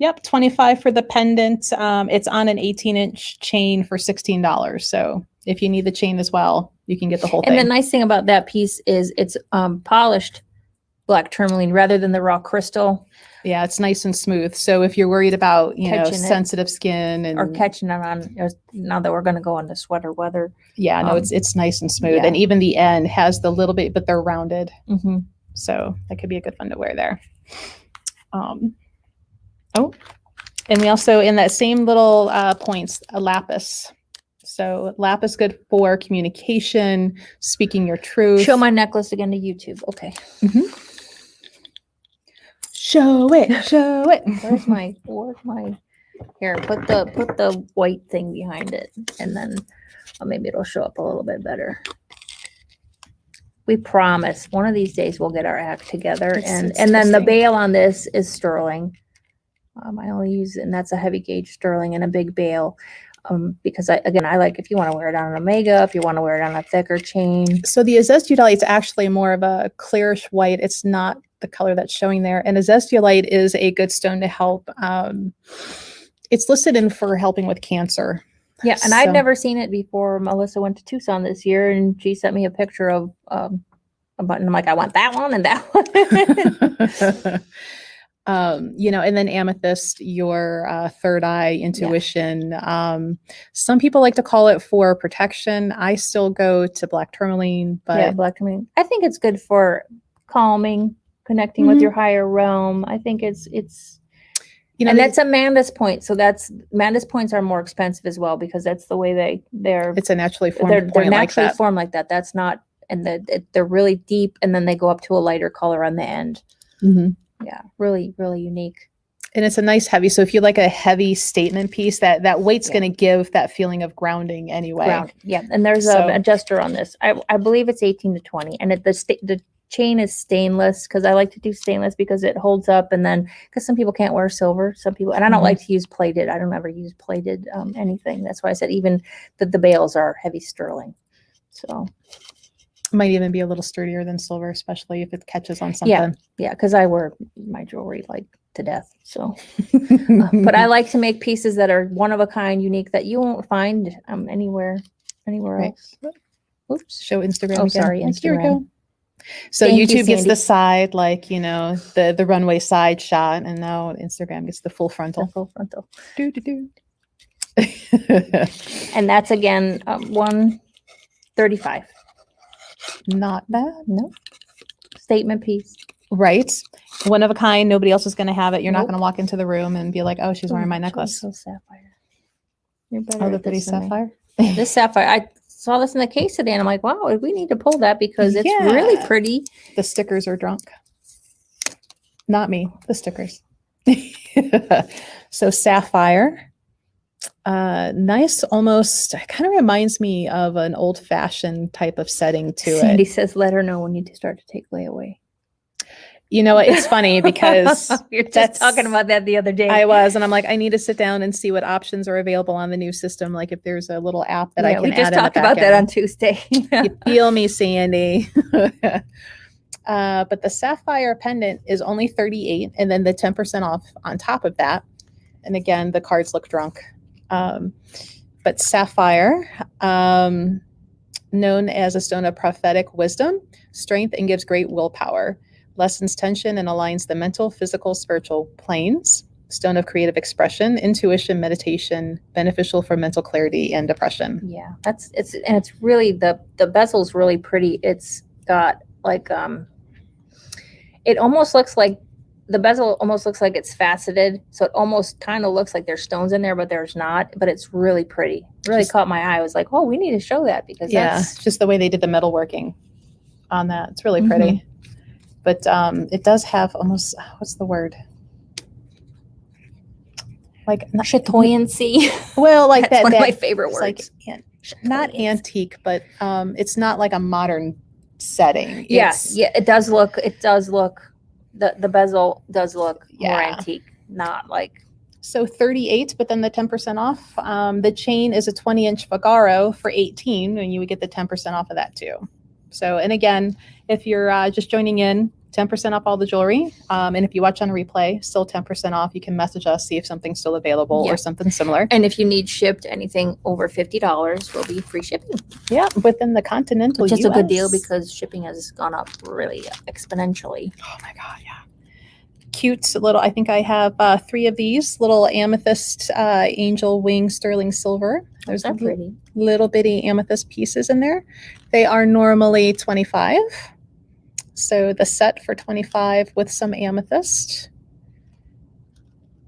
Yep, 25 for the pendant. It's on an 18-inch chain for $16. So if you need the chain as well, you can get the whole And the thing. nice thing about that piece is it's polished black tourmaline rather than the raw crystal Yeah, it's nice and smooth. So if you're worried about, Catching it. sensitive skin and or catching it on. Now that we're going to go into sweater weather. yeah, no, it's nice and smooth. yeah. And even the end has the little bit, but they're rounded. Mm-hmm. So that could be a good one to wear there. And we also, in that same little points, a lapis. So lapis good for communication, speaking your truth. Show my necklace again to YouTube. Okay. Show it, show it. Where's my here? Put the white thing behind it, and then maybe it'll show up a little bit better. We promise one of these days we'll get our act together, It's and then the twisting. bail on this is sterling. I only use and that's a heavy gauge sterling and a big bail. Because I like if you want to wear it on an omega, if you want to wear it on a thicker chain. So the azeztulite is actually more of a clearish white. It's not the color that's showing there. And azeztulite is a good stone to help. It's listed in for helping with cancer. Yeah, and I'd So- never seen it before. Melissa went to Tucson this year, and she sent me a picture of a button. I'm like, I want that one and that one. And then amethyst, your third eye intuition. Some people like to call it for protection. I still go to black tourmaline, but Yeah, black tourmaline. I think it's good for calming, connecting with your higher realm. I think it's and that's a Manda's point. So Manda's points are more expensive as well because that's the way they're it's a naturally formed they're point like naturally that. formed like that. That's not, and they're really deep, and then they go up to a lighter color on the end. Mhm. Yeah, really, really unique. And it's a nice heavy. So if you like a heavy statement piece, that weight's going to give that feeling of grounding anyway. Ground. Yeah, and there's So- an adjuster on this. I believe it's 18 to 20, and the chain is stainless because I like to do stainless because it holds up, and then because some people can't wear silver, some people, and I don't Mhm. like to use plated. I don't ever use plated anything. That's why I said even the bails are heavy sterling. So Might even be a little sturdier than silver, especially if it catches on something. yeah, because I wear my jewelry like to death. So, but I like to make pieces that are one of a kind, unique that you won't find anywhere Right. else. Oops. Show Instagram Oh, again. sorry, Like, here we Instagram. go. So Thank you, YouTube gets Sandy. the side, like, the runway side shot, and now Instagram gets the full frontal. Full frontal. Do, do, do. And that's again 135. Not bad. No statement piece. Right. One of a kind. Nobody else is going to have it. You're not Nope. going to walk into the room and be like, oh, she's wearing my Ooh, necklace. So sapphire. You're better. Oh, the at pretty this than me. sapphire. This sapphire. I saw this in the case today, and I'm like, wow, we need to pull that because it's really Yeah. pretty. The stickers are drunk. Not me, the stickers. So sapphire. Nice, almost kind of reminds me of an old fashioned type of setting to Sandy it. says, let her know when you start to take layaway. You know, it's funny because You're just that's- talking about that the other day. I was, and I'm like, I need to sit down and see what options are available on the new system. Like if there's a little app that I can we just add in the talked about back that on end. Tuesday. You feel me, Sandy. But the sapphire pendant is only 38, and then the 10% off on top of that. And again, the cards look drunk. But sapphire, known as a stone of prophetic wisdom, strength, and gives great willpower, lessens tension and aligns the mental, physical, spiritual planes. Stone of creative expression, intuition, meditation, beneficial for mental clarity and depression. Yeah, it's really the bezel's really pretty. It's got like it almost looks like the bezel almost looks like it's faceted, so it almost kind of looks like there's stones in there, but there's not. But it's really pretty. Really Just- caught my eye. I was like, oh, we need to show that because that's Just the way they did the metalworking on that. It's really pretty. But it does have almost, what's the word? Like, not, chatoyancy. well, like That's that. one of my that- favorite it's words. Like, not antique, but it's not like a modern setting. Yes, It's- yeah, it does look. The bezel does look more Yeah. antique, not like So 38, but then the 10% off. The chain is a 20-inch Figaro for 18, and you would get the 10% off of that too. So, and again, if you're just joining in, 10% off all the jewelry. And if you watch on replay, still 10% off. You can message us, see if something's still available Yeah. or something similar. And if you need shipped, anything over $50 will be free shipping. Yeah, within the continental Which is a good deal US. because shipping has gone up really exponentially. Oh my God, yeah. Cute little, I think I have 3 of these little amethyst angel wing sterling silver. There's They're pretty. little bitty amethyst pieces in there. They are normally $25. So the set for $25 with some amethyst.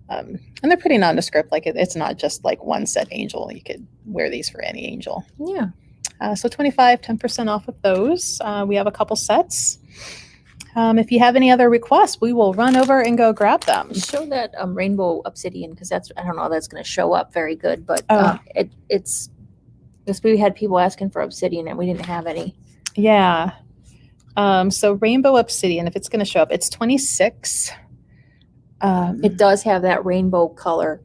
And they're pretty nondescript. Like it's not just like one set angel. You could wear these for any angel. Yeah. So $25, 10% off of those. We have a couple sets. If you have any other requests, we will run over and go grab them. Show that rainbow obsidian because that's, I don't know, that's going to show up very good, but it's we had people asking for obsidian and we didn't have any. Yeah. So rainbow obsidian, if it's going to show up, it's $26. It does have that rainbow color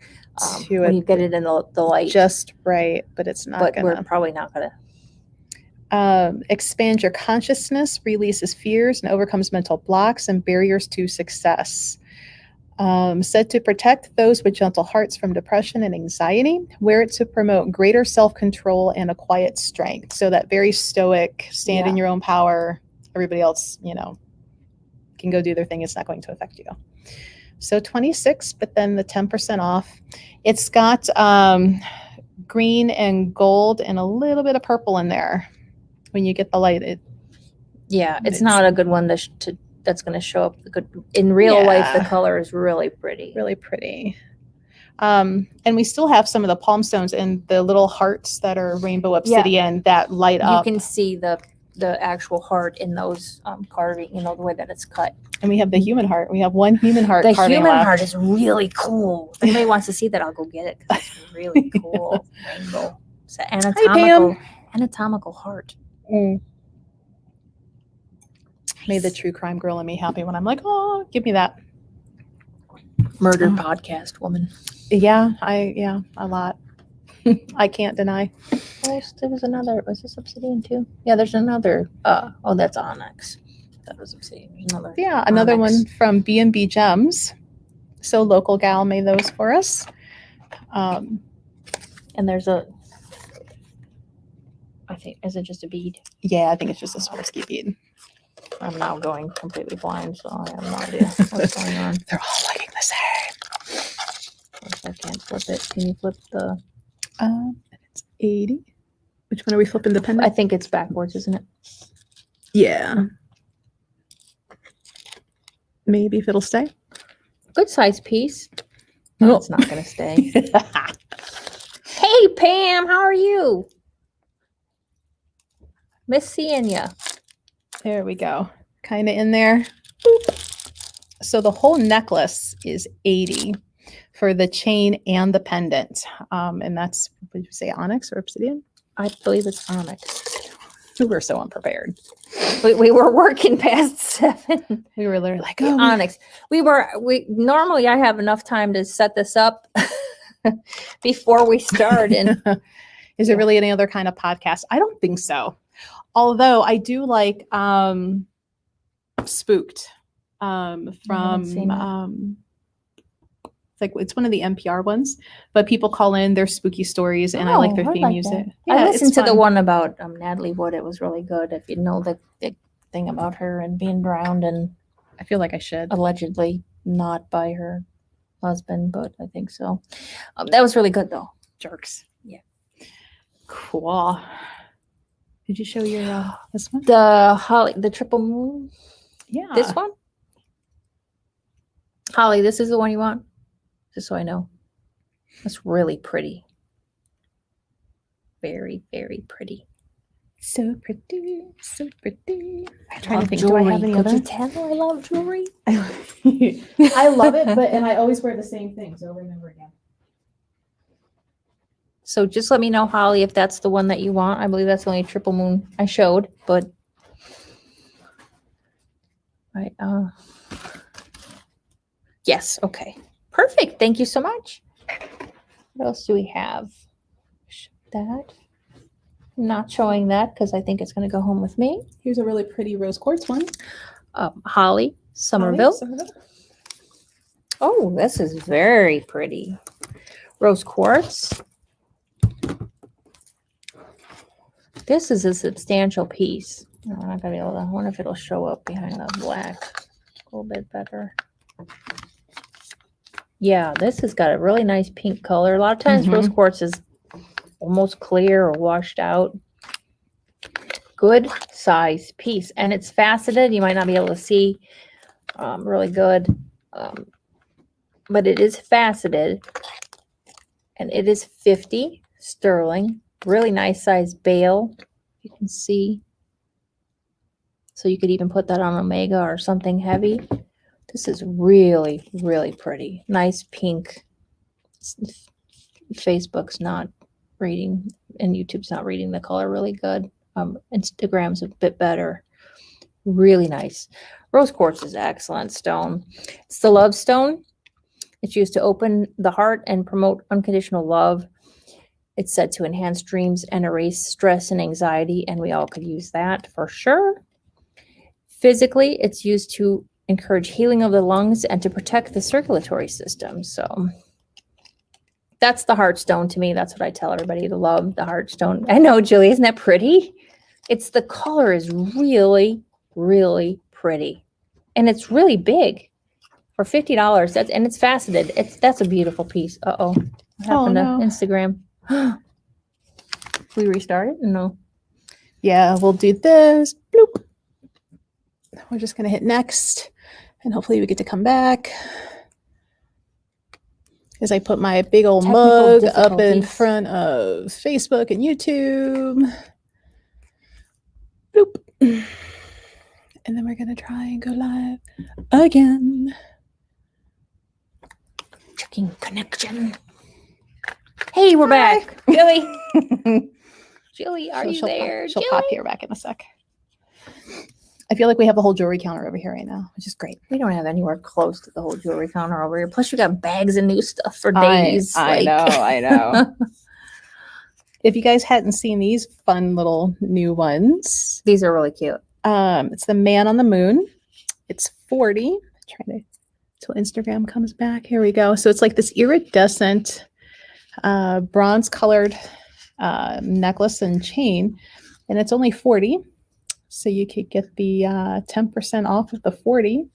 when you get it in the light. Just right, but it's not but we're probably not going to. Expand your consciousness, releases fears, and overcomes mental blocks and barriers to success. Said to protect those with gentle hearts from depression and anxiety. Wear it to promote greater self-control and a quiet strength. So that very stoic, stand in your own power. Everybody else, can go do their thing. It's not going to affect you. So $26, but then the 10% off. It's got green and gold and a little bit of purple in there. When you get the light, it's not a good one that's going to show up good in real life. The color is really pretty, and we still have some of the palm stones and the little hearts that are rainbow obsidian that light up. You can see the actual heart in those carving, the way that it's cut. And we have the human heart. We have one human heart. The human heart is really cool. If anybody wants to see that, I'll go get it because it's really cool. Rainbow. It's an anatomical heart. Made the true crime girl in me happy when I'm like, oh, give me that. Murder podcast woman. Yeah, a lot. I can't deny. Oh, there was another. Was this obsidian too? Yeah, there's another. That's onyx. That was obsidian. There's another. Yeah, another onyx. one from B&B Gems. So local gal made those for us. And there's I think, is it just a bead? Yeah, I think it's just a Swarovski bead. I'm now going completely blind, so I have no idea what's going on. They're all looking the same. I can't flip it. Can you flip the? It's 80. Which one are we flipping? The pendant? I think it's backwards, isn't it? Yeah. Maybe if it'll stay. Good size piece. No, it's not going to stay. Hey, Pam, how are you? Miss seeing ya. There we go. Kind of in there. Boop. So the whole necklace is $80 for the chain and the pendant. And that's, would you say onyx or obsidian? I believe it's onyx. We were so unprepared. We were working past 7. We were literally like, onyx. We normally I have enough time to set this up before we start. And is there really any other kind of podcast? I don't think so. Although I do like Spooked from it's one of the NPR ones, but people call in their spooky stories and I like their theme music. Yeah, I listened to the one about Natalie Wood. It was really good. If you know the thing about her and being drowned, and I feel like I should. Allegedly not by her husband, but I think so. That was really good though. Jerks. Yeah. Cool. Did you show your this one? The triple moon? Yeah. This one? Holly, this is the one you want? Just so I know. That's really pretty. Very, very pretty. So pretty. So pretty. I'm trying to think. Do I have any other? Could you tell I love jewelry? I love it, and I always wear the same things over and over again. So just let me know, Holly, if that's the one that you want. I believe that's the only triple moon I showed, but yes, okay. Perfect. Thank you so much. What else do we have? That. I'm not showing that because I think it's going to go home with me. Here's a really pretty rose quartz one. Holly Somerville. Oh, this is very pretty. Rose quartz. This is a substantial piece. I'm not gonna be able to. I wonder if it'll show up behind the black a little bit better. Yeah, this has got a really nice pink color. A lot of times rose quartz is almost clear or washed out. Good size piece, and it's faceted. You might not be able to see really good, but it is faceted, and it is 50 sterling. Really nice size bail, you can see. So you could even put that on Omega or something heavy. This is really, really pretty. Nice pink. Facebook's not reading, and YouTube's not reading the color really good. Instagram's a bit better. Really nice. Rose quartz is excellent stone. It's the love stone. It's used to open the heart and promote unconditional love. It's said to enhance dreams and erase stress and anxiety, and we all could use that for sure. Physically, it's used to encourage healing of the lungs and to protect the circulatory system. So that's the heart stone to me. That's what I tell everybody to love, the heart stone. I know, Julie, isn't that pretty? It's the color is really, really pretty. And it's really big for $50. And it's faceted. That's a beautiful piece. Uh-oh. What happened to Instagram? We restarted? No. Yeah, we'll do this. Bloop. We're just going to hit next, and hopefully we get to come back. As I put my big old mug up in front of Facebook and YouTube. Bloop. And then we're going to try and go live again. Checking connection. Hey, we're back. Jilly. Jilly, are you there? She'll pop here back in a sec. I feel like we have a whole jewelry counter over here right now, which is great. We don't have anywhere close to the whole jewelry counter over here. Plus, you got bags of new stuff for days. I know. If you guys hadn't seen these fun little new ones, these are really cute. It's the man on the moon. It's 40. Trying to till Instagram comes back. Here we go. So it's like this iridescent bronze colored necklace and chain, and it's only 40. So you could get the 10% off of the 40.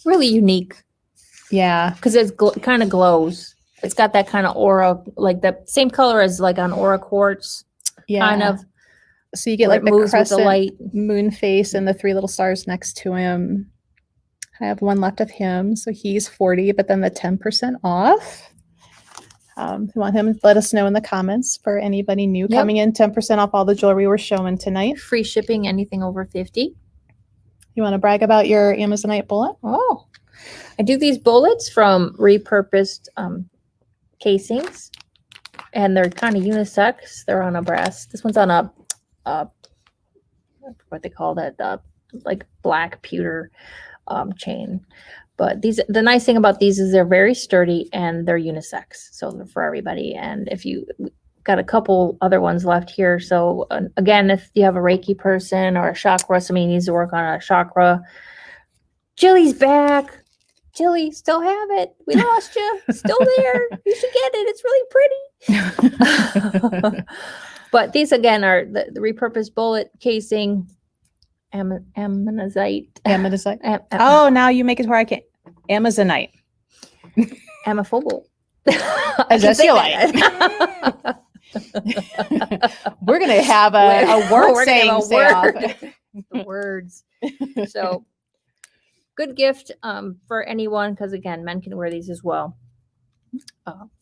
Really unique. Yeah. Because it's kind of glows. It's got that kind of aura, like the same color as like on aura quartz. Yeah. Kind of. So you get like the crescent, the light moon face, and the 3 little stars next to him. I have one left of him. So he's 40, but then the 10% off. If you want him, let us know in the comments for anybody new coming in. 10% off all the jewelry we're showing tonight. Free shipping, anything over 50. You want to brag about your Amazonite bullet? Oh, I do these bullets from repurposed casings, and they're kind of unisex. They're on a brass. This one's on a what they call that, like black pewter chain. But the nice thing about these is they're very sturdy and they're unisex, so they're for everybody. And if you got a couple other ones left here, so again, if you have a Reiki person or a chakra, somebody needs to work on a chakra, Jilly's back. Jilly, still have it. We lost you. Still there. You should get it. It's really pretty. But these again are the repurposed bullet casing. Ammonite. Oh, now you make it where I can. Amazonite. Amophobal. Azesiolite. We're going to have a word saying the words. So good gift for anyone, because again, men can wear these as well.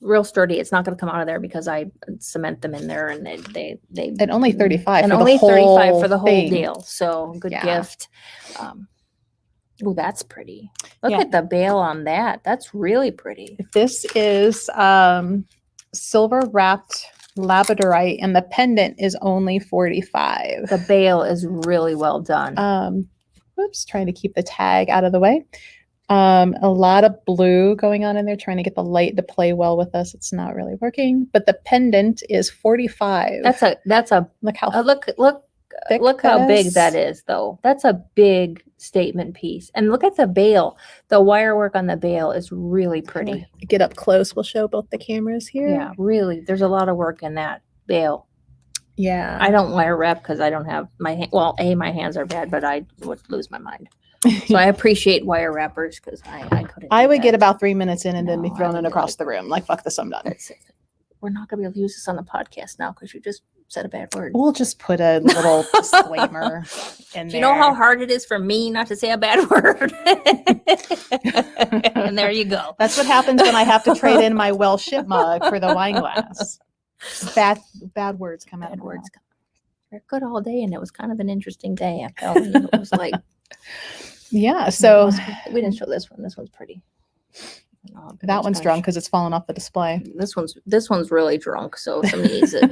Real sturdy. It's not going to come out of there because I cement them in there, and they at only 35 and for only the whole 35 for the whole thing. deal. So good gift. Oh, that's pretty. Look at the bail on that. That's really pretty. This is silver wrapped labradorite, and the pendant is only 45. The bail is really well done. Whoops, trying to keep the tag out of the way. A lot of blue going on in there, trying to get the light to play well with us. It's not really working, but the pendant is 45. That's a look how look thick look how big that is. is, though. That's a big statement piece. And look at the bail. The wire work on the bail is really pretty. Get up close. We'll show both the cameras here. Yeah, really. There's a lot of work in that bail. Yeah. I don't wire wrap because I don't have my hand. Well, my hands are bad, but I would lose my mind. So I appreciate wire wrappers because I couldn't. I do would that. get about 3 minutes in and then be No, I thrown would it do across like- the room. Like, fuck this, I'm done. That's it. We're not gonna be able to use this on the podcast now because you just said a bad word. We'll just put a little disclaimer in Do there. you know how hard it is for me not to say a bad word? And there you go. That's what happens when I have to trade in my well ship mug for the wine glass. Bad words come out. Bad of my words. mouth. They're good all day, and it was kind of an interesting day. I felt it was like Yeah. So we didn't show this one. This one's pretty. that one's drunk because it's fallen off the display. This one's really drunk, so somebody needs it.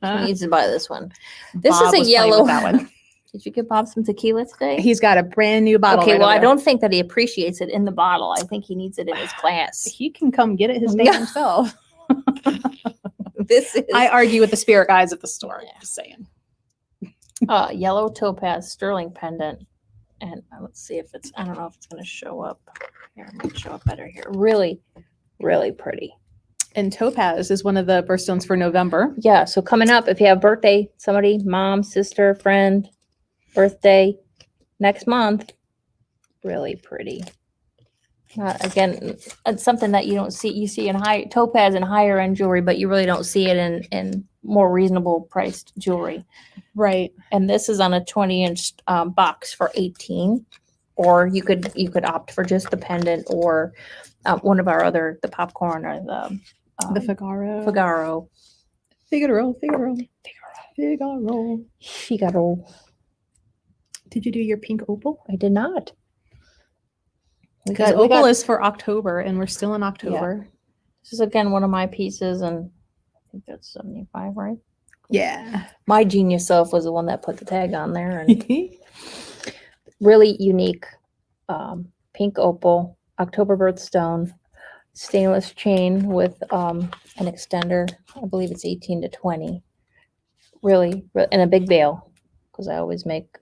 Somebody needs to buy this one. This Bob is a was playing with yellow. that one. Did you give Bob some tequila today? He's got a brand new bottle. Okay, right well, over I there. don't think that he appreciates it in the bottle. I think he needs it in his glass. He can come get it his Yeah. damn himself. This is I argue with the spirit guides at the store. Yeah. Just saying. Yellow topaz sterling pendant, and let's see if it's. I don't know if it's going to show up. Here, it might show up better here. Really, really pretty. And topaz is one of the birthstones for November. Yeah. So coming up, if you have birthday, somebody, mom, sister, friend, birthday next month, really pretty. Again, it's something that you don't see. You see in high topaz and higher end jewelry, but you really don't see it in more reasonable priced jewelry. Right. And this is on a 20-inch box for 18, or you could opt for just the pendant or one of our other the popcorn or the Figaro. Figaro. Did you do your pink opal? I did not. Because opal is for October, and we're still in October. This is again one of my pieces, and I think that's 75, right? Yeah. My genius self was the one that put the tag on there, and really unique pink opal, October birthstone, stainless chain with an extender. I believe it's 18 to 20. Really, and a big bail because I always make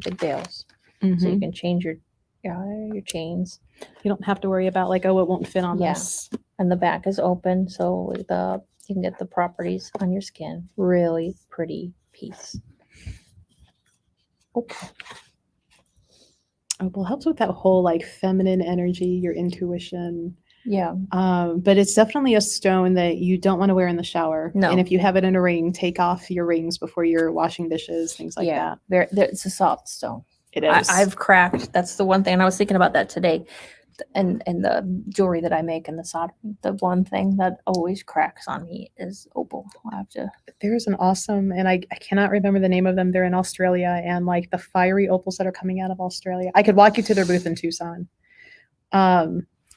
big bails, so you can change your chains. You don't have to worry about like, oh, it won't fit on Yeah. this. And the back is open, so you can get the properties on your skin. Really pretty piece. Opal helps with that whole like feminine energy, your intuition. Yeah. But it's definitely a stone that you don't want to wear in the shower. No. And if you have it in a ring, take off your rings before you're washing dishes, things like that. It's a soft stone. It is. I've cracked. That's the one thing, and I was thinking about that today. And the jewelry that I make and the soldering, the one thing that always cracks on me is opal. I have to. There's an awesome, and I cannot remember the name of them. They're in Australia, and like the fiery opals that are coming out of Australia. I could walk you to their booth in Tucson.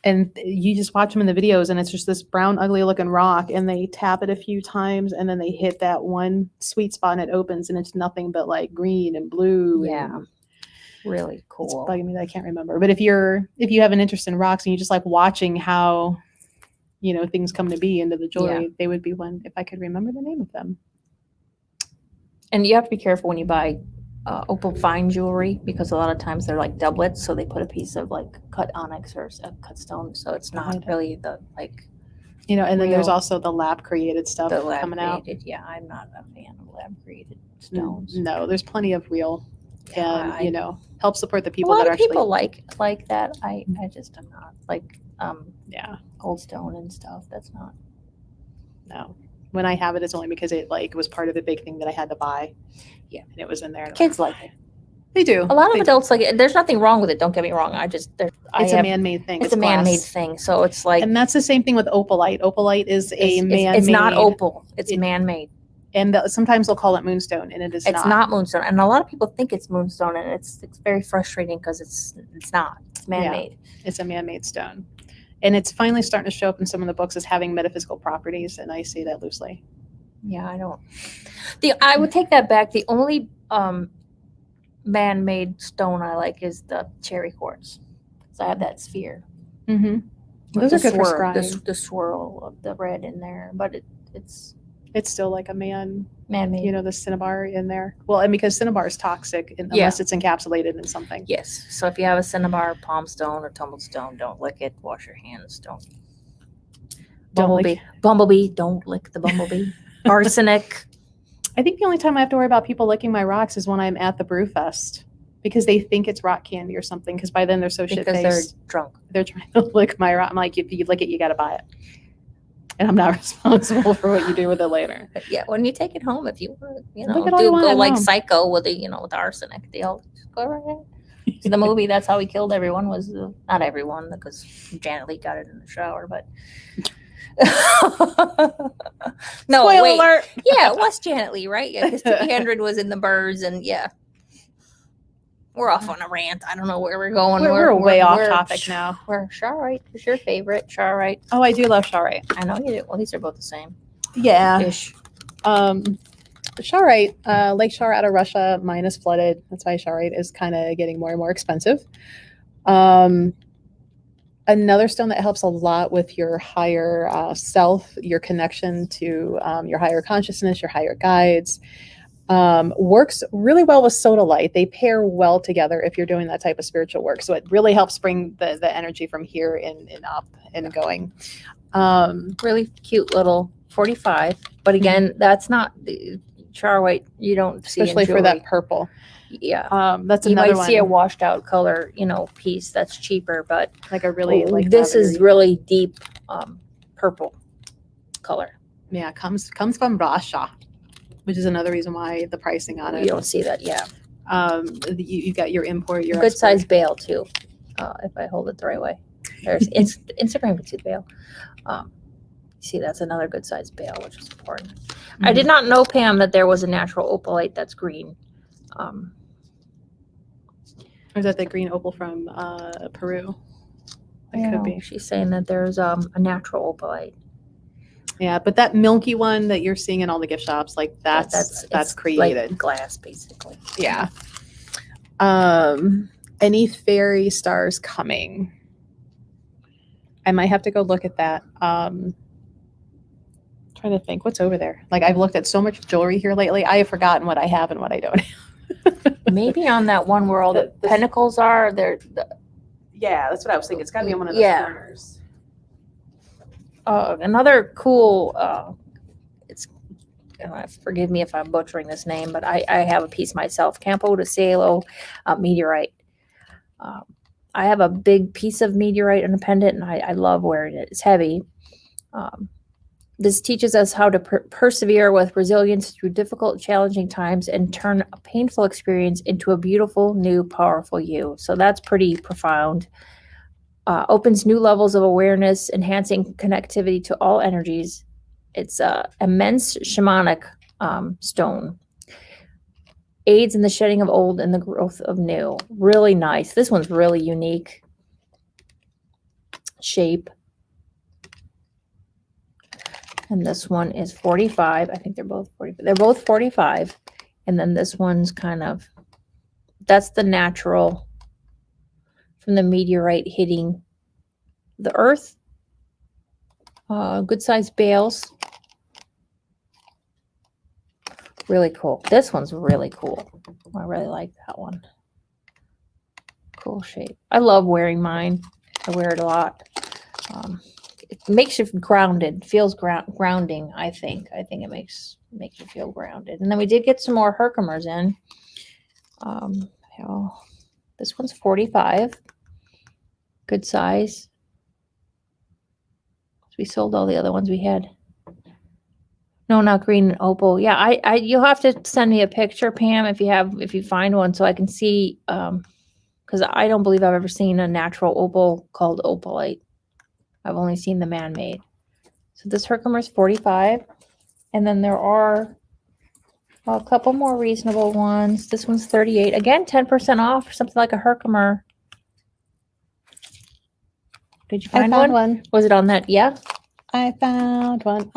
And you just watch them in the videos, and it's just this brown, ugly looking rock, and they tap it a few times, and then they hit that one sweet spot, and it opens, and it's nothing but like green and blue. Yeah. And Really it's cool. bugging me that I can't remember. But if you have an interest in rocks and you just like watching how, things come to be into the jewelry, they would be one if I could remember the name of them. And you have to be careful when you buy opal fine jewelry because a lot of times they're like doublets, so they put a piece of like cut onyx or a cut stone, so it's not Right. really the like And then there's real- also the lab created stuff the lab coming out. created. Yeah, I'm not a fan of lab created stones. No, there's plenty of real, and I- help support the A people lot that of are actually. people like that. I just am not like Yeah, gold stone and stuff. That's not. no. When I have it, it's only because it like was part of a big thing that I had to buy. Yeah. and it was in there. and Kids like it. They do. A lot of They do. adults like it. There's nothing wrong with it. Don't get me wrong. It's a man-made thing. It's a man-made glass. thing. So it's like And that's the same thing with opalite. Opalite is a man-made. It's not opal. It's It- man-made. And sometimes they'll call it moonstone, and it is It's not moonstone, and a lot of people think it's moonstone, and it's very frustrating because it's not. It's man-made. It's a man-made stone, and it's finally starting to show up in some of the books as having metaphysical properties, and I say that loosely. Yeah, I don't. I would take that back. The only man-made stone I like is the cherry quartz. So I have that sphere. Mm-hmm. with Those are the good for swirl, scrying. the swirl of the red in there, but it's It's still like a Man-made. the cinnabar in there. Well, and because cinnabar is toxic unless it's encapsulated in something. Yes. So if you have a cinnabar, palm stone, or tumbled stone, don't lick it. Wash your hands. Don't. Bumblebee. Don't lick the bumblebee. Arsenic. I think the only time I have to worry about people licking my rocks is when I'm at the brew fest because they think it's rock candy or something. Because by then they're so shit faced. Because they're drunk. They're trying to lick my rock. I'm like, if you lick it, you got to buy it. And I'm not responsible for what you do with it later. But yeah, when you take it home, if you want, go like Psycho with with arsenic, they'll just go right ahead. So the movie, that's how he killed everyone. Was not everyone, because Janet Leigh got it in the shower, but no, Spoiler wait, alert. Yeah, it was Janet Leigh, right? Yeah, because Tippi Hedren was in the birds, and yeah, we're off on a rant. I don't know where we're going. We're way off topic now. Where Charoite is your favorite? Charoite. Oh, I do love Charoite. I know you do. Well, these are both the same. Yeah. Ish. Charoite, Lake Char out of Russia, mine is flooded. That's why Charoite is kind of getting more and more expensive. Another stone that helps a lot with your higher self, your connection to your higher consciousness, your higher guides, works really well with sodalite. They pair well together if you're doing that type of spiritual work. So it really helps bring the energy from here and up and going. Really cute little 45. But again, that's not the Charoite. You don't see, especially for that purple. Yeah. That's you another might one. see a washed out color, piece that's cheaper, but like a really this is really deep purple color. Yeah, comes from Russia, which is another reason why the pricing on it. You don't see that, yeah. You've got your import, your good size bale too. If I hold it the right way. There's Instagram can see the bale. See, that's another good size bale, which is important. I did not know, Pam, that there was a natural opalite that's green. Or is that the green opal from Peru? It could be. She's saying that there's a natural opalite. Yeah, but that milky one that you're seeing in all the gift shops, like that's created. Like glass, basically. Yeah. Any fairy stars coming? I might have to go look at that. Trying to think what's over there. Like, I've looked at so much jewelry here lately. I have forgotten what I have and what I don't have. Maybe on that one where all the pentacles are there. Yeah, that's what I was thinking. It's got to be on one of those corners. Another cool. Forgive me if I'm butchering this name, but I have a piece myself. Campo de Cielo meteorite. I have a big piece of meteorite in a pendant, and I love wearing it. It's heavy. This teaches us how to persevere with resilience through difficult, challenging times and turn a painful experience into a beautiful, new, powerful you. So that's pretty profound. Opens new levels of awareness, enhancing connectivity to all energies. It's an immense shamanic stone. Aids in the shedding of old and the growth of new. Really nice. This one's really unique. Shape. And this one is 45. I think they're both 45. They're both 45. And then this one's that's the natural from the meteorite hitting the earth. Good sized bales. Really cool. This one's really cool. I really like that one. Cool shape. I love wearing mine. I wear it a lot. It makes you grounded. Feels grounding, I think. I think it makes you feel grounded. And then we did get some more Herkimers in. This one's 45. Good size. We sold all the other ones we had. No, not green and opal. Yeah, you'll have to send me a picture, Pam, if you find one, so I can see. Because I don't believe I've ever seen a natural opal called opalite. I've only seen the man-made. So this Herkimer is 45, and then there are a couple more reasonable ones. This one's 38. Again, 10% off, something like a Herkimer. Did you find one? Was it on that? Yeah. I found one.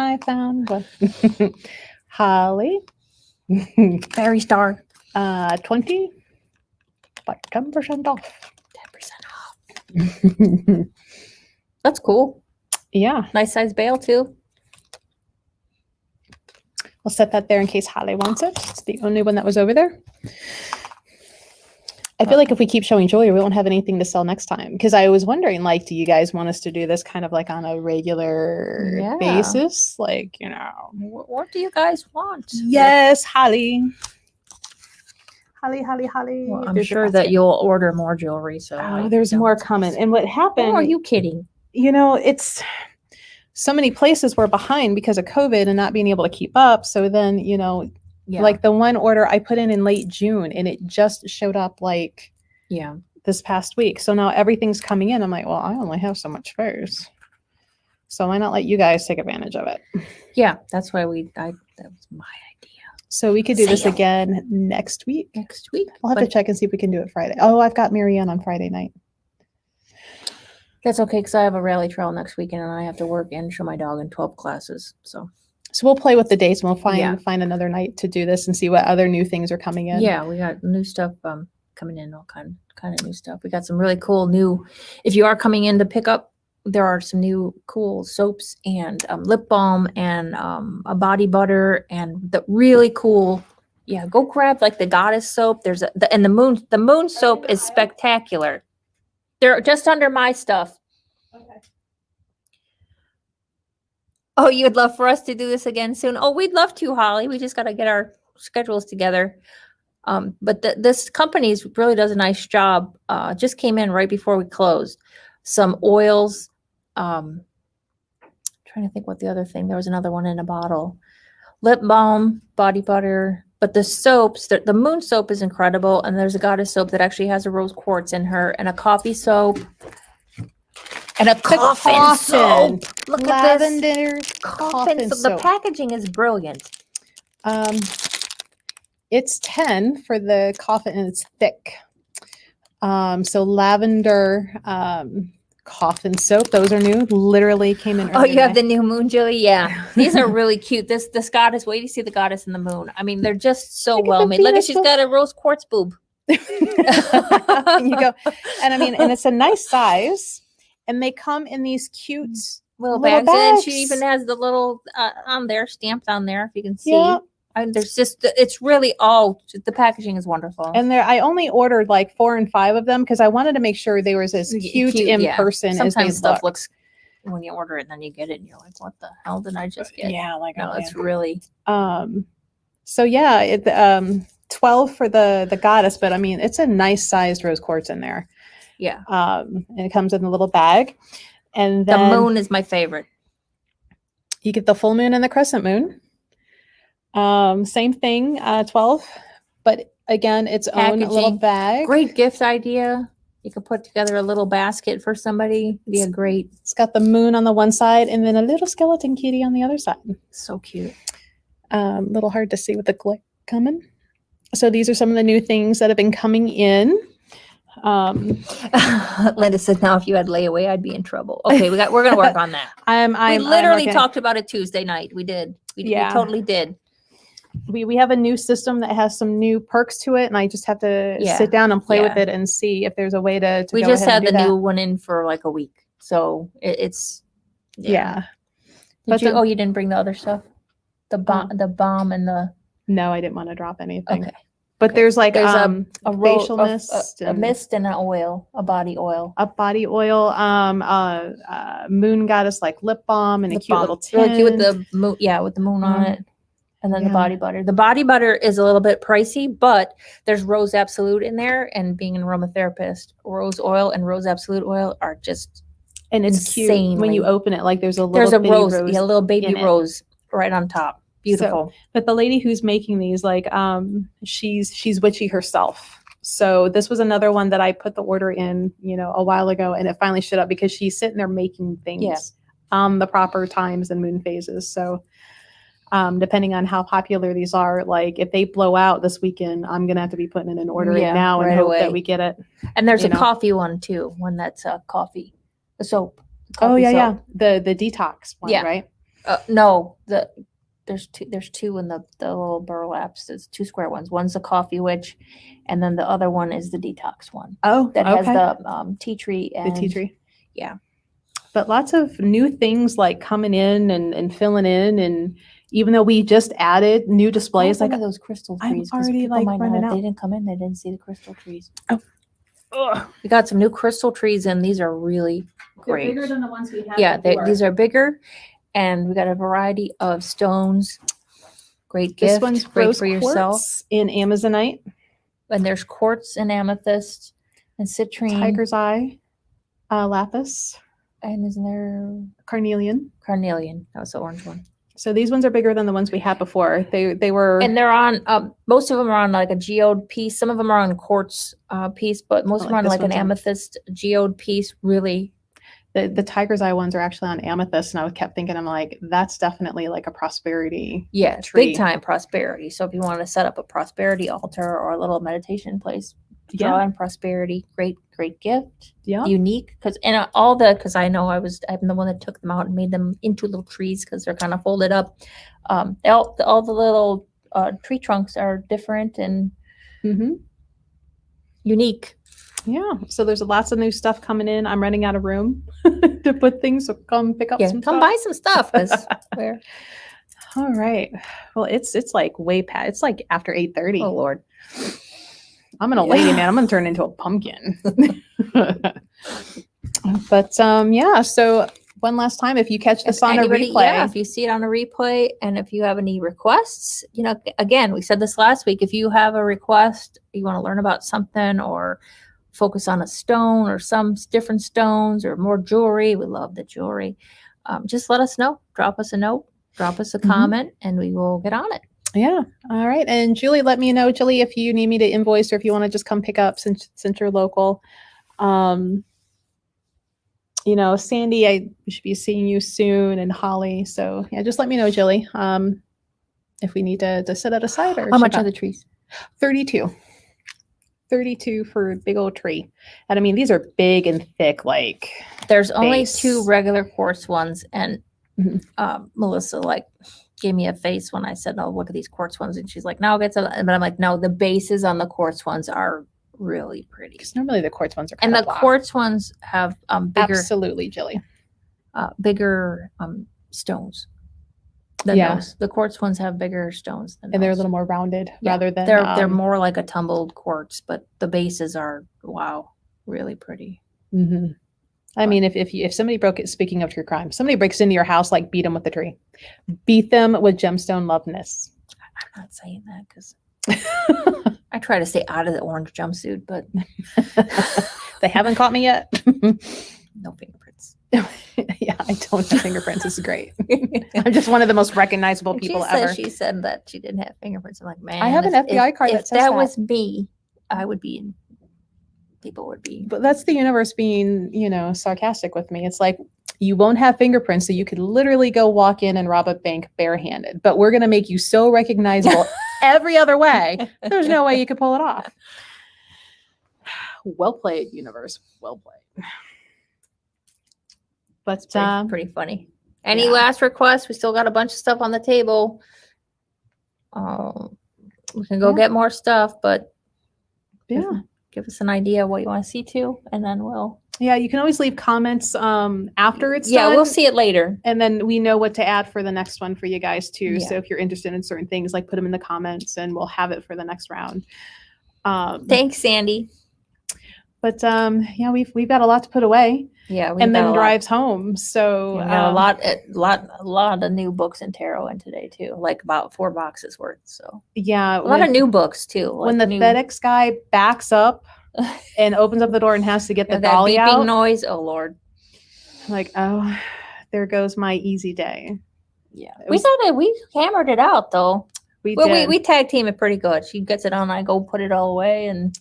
Holly. Fairy star. 20. But 10% off. 10% off. That's cool. Yeah. Nice size bale too. We'll set that there in case Holly wants it. It's the only one that was over there. I feel like if we keep showing jewelry, we won't have anything to sell next time. Because I was wondering, like, do you guys want us to do this kind of like on a regular basis? Like, you know. What do you guys want? Yes, Holly. Holly. Well, I'm There's your sure that basket. you'll order more jewelry. So There's more coming. And what happened? Oh, are you kidding? You know, it's so many places were behind because of COVID and not being able to keep up. So then, you know, like the one order I put in late June and it just showed up like this past week. So now everything's coming in. I'm like, well, I only have so much spares. So why not let you guys take advantage of it? Yeah, that's why that was my idea. So we could do this again next week. Next week. I'll have to check and see if we can do it Friday. Oh, I've got Marianne on Friday night. That's okay because I have a rally trial next weekend and I have to work and show my dog in 12 classes. So we'll play with the dates and we'll find another night to do this and see what other new things are coming in. Yeah, we got new stuff coming in, all kind of new stuff. We got some really cool new. If you are coming in to pick up, there are some new cool soaps and lip balm and a body butter and the really cool. Yeah, go grab like the goddess soap. There's the moon soap is spectacular. They're just under my stuff. Okay. Oh, you'd love for us to do this again soon? Oh, we'd love to, Holly. We just got to get our schedules together. But this company really does a nice job. Just came in right before we closed. Some oils. Trying to think what the other thing. There was another one in a bottle. Lip balm, body butter. But the soaps, the moon soap is incredible. And there's a goddess soap that actually has a rose quartz in her. And a coffee soap. And a coffin soap. Look at this. Lavender coffin soap. The packaging is brilliant. It's 10 for the coffin and it's thick. So lavender coffin soap. Those are new. Literally came in. Oh, you have the new moon jelly? Yeah. These are really cute. This goddess, wait till you see the goddess and the moon. I mean, they're just so well made. Look at, she's got a rose quartz boob. You go. And I mean, and it's a nice size. And they come in these cute little bags. And she even has the little on there, stamped on there, if you can see. Yeah. And there's just, it's really all, the packaging is wonderful. And I only ordered like 4 and 5 of them because I wanted to make sure they were as cute in person Sometimes as they stuff looks, when you order it, and then you get it and you're like, what the hell did I just get? Yeah, like, no, it's really. So yeah, 12 for the goddess, but I mean, it's a nice sized rose quartz in there. Yeah. And it comes in a little bag. And then the moon is my favorite. You get the full moon and the crescent moon. Same thing, 12, but again, its own little bag. Great gift idea. You could put together a little basket for somebody. It'd be a great. It's got the moon on the one side and then a little skeleton kitty on the other side. So cute. Little hard to see with the glick coming. So these are some of the new things that have been coming in. Linda said, now if you had layaway, I'd be in trouble. Okay, we're going to work on that. We literally talked about it Tuesday night. We did. We totally did. We have a new system that has some new perks to it, and I just have to sit down and play with it and see if there's a way to we just had the new one in for like a week, so it's But you didn't bring the other stuff, the bomb and the. No, I didn't want to drop anything. Okay. But there's like a facial mist, a mist, and an oil, a body oil. Moon goddess like lip balm and a cute little tint. Really cute with the moon, with the moon on it. And then the body butter. The body butter is a little bit pricey, but there's Rose Absolute in there. And being an aromatherapist, rose oil and Rose Absolute oil are just it's cute when you open it. Like there's a baby rose, a little baby rose right on top. Beautiful. So, but the lady who's making these, like, she's witchy herself. So this was another one that I put the order in, a while ago, and it finally showed up because she's sitting there making things the proper times and moon phases. So depending on how popular these are, like if they blow out this weekend, I'm gonna have to be putting in an order now and hope that we get it. And there's a coffee one too, one that's coffee, the soap. The detox one, right? No, there's two in the little burlaps. There's 2 square ones. One's the coffee witch, and then the other one is the detox one. Oh, that has the tea tree and the tea tree. Yeah. but lots of new things like coming in and filling in. And even though we just added new displays, like one of those crystal I'm trees. 'Cause already, people like, might not running have- out. They didn't come in. They didn't see the crystal trees. Oh. Ugh. We got some new crystal trees in. These are really great. They're bigger than the ones we had Yeah, before. these are bigger, and we got a variety of stones. Great gift. This one's great rose for yourself. quartz in Amazonite, And there's quartz and amethyst and citrine. tiger's eye, lapis, And isn't there carnelian. carnelian? That was the orange one. So these ones are bigger than the ones we had before. They were, And they're on. Most of them are on like a geode piece. Some of them are on quartz piece, but most of them are on this like an one's on- amethyst geode piece. Really, the tiger's eye ones are actually on amethyst, and I kept thinking, I'm like, that's definitely like a prosperity. yeah, it's tree. big time prosperity. So if you want to set up a prosperity altar or a little meditation place, draw Yeah, in prosperity. Great gift. yeah, Unique because I know I'm the one that took them out and made them into little trees because they're kind of folded up. All the little tree trunks are different and hmm unique. yeah. So there's lots of new stuff coming in. I'm running out of room to put things. So come pick up Yeah, some come stuff. buy some stuff because we're All right. Well, it's like way past. It's like after 8:30. oh Lord. I'm an old lady, man. I'm gonna turn into a pumpkin. But yeah. So one last time, if you catch this If on anybody- a replay, yeah, if you see it on a replay, and if you have any requests, again, we said this last week. If you have a request, you want to learn about something or focus on a stone or some different stones or more jewelry, we love the jewelry. Just let us know. Drop us a note. Drop us a Mhm. comment, and we will get on it. yeah. All right. And Julie, let me know, Julie, if you need me to invoice or if you want to just come pick up since you're local. Sandy, we should be seeing you soon, and Holly. So yeah, just let me know, Julie. If we need to set it aside or How much ship are out. the trees? 32. 32 for a big old tree. And I mean, these are big and thick, like There's only base. 2 regular quartz ones, and Mhm. Melissa gave me a face when I said, "Oh, look at these quartz ones," and she's like, "No, I'll get some." But I'm like, "No, the bases on the quartz ones are really pretty, because normally the quartz ones are and kind the of black. quartz ones have bigger, Absolutely, Julie. bigger stones. Than Yeah. those. The quartz ones have bigger stones than And they're a those. little more rounded Yeah, rather than they're more like a tumbled quartz, but the bases are really pretty. mhm. I mean, if somebody broke it, speaking of true crime, somebody breaks into your house, like beat them with the tree, beat them with gemstone loveness. I'm not saying that because I try to stay out of the orange jumpsuit, but They haven't caught me yet. no fingerprints. Yeah, I don't have fingerprints. This is great. I'm just one of the most recognizable And people ever. She said that she didn't have fingerprints. I'm like, man, I have an FBI card that if says that. was me, I would be in. People would be. But that's the universe being, sarcastic with me. It's like, you won't have fingerprints, so you could literally go walk in and rob a bank barehanded. But we're going to make you so recognizable every other way. There's no way you could pull it off. Well played, universe. Well played. But Pretty funny. Any yeah. last requests? We still got a bunch of stuff on the table. We can go Yeah. get more stuff, but yeah. give us an idea of what you want to see too, and then we'll. Yeah, you can always leave comments after it's Yeah, done. we'll see it later. And then we know what to add for the next one for you guys too. Yeah. So if you're interested in certain things, like put them in the comments and we'll have it for the next round. Thanks, Sandy. But yeah, we've got a lot to put away, Yeah, and then drives home. So We got a lot of new books in tarot in today too, like about 4 boxes worth. So yeah, a lot of new books too. when the FedEx guy backs up and opens up the door and has to get the that dolly beeping out, noise. Oh Lord. I'm like, oh, there goes my easy day. Yeah, It we was- thought that we hammered it out though. We Well, did. we tag team it pretty good. She gets it on, I go put it all away, and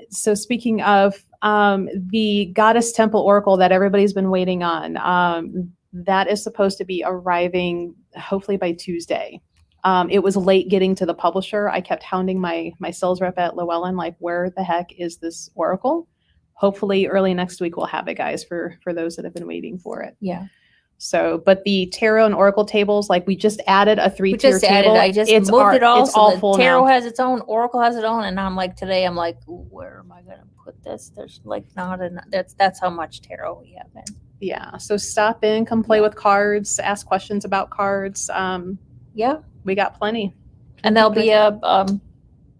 So speaking of the Goddess Temple Oracle that everybody's been waiting on, that is supposed to be arriving hopefully by Tuesday. It was late getting to the publisher. I kept hounding my sales rep at Llewellyn, like, where the heck is this Oracle? Hopefully early next week we'll have it, guys, for those that have been waiting for it. yeah, So, but the tarot and oracle tables, like we just added a 3-tier table. I just it's moved it all. It's So all the full tarot now. has its own, Oracle has its own, and I'm like today, where am I gonna put this? There's like not enough. That's how much tarot we have in. Yeah. So stop in, come play with cards, ask questions about cards. Yeah. We got plenty. And there'll be a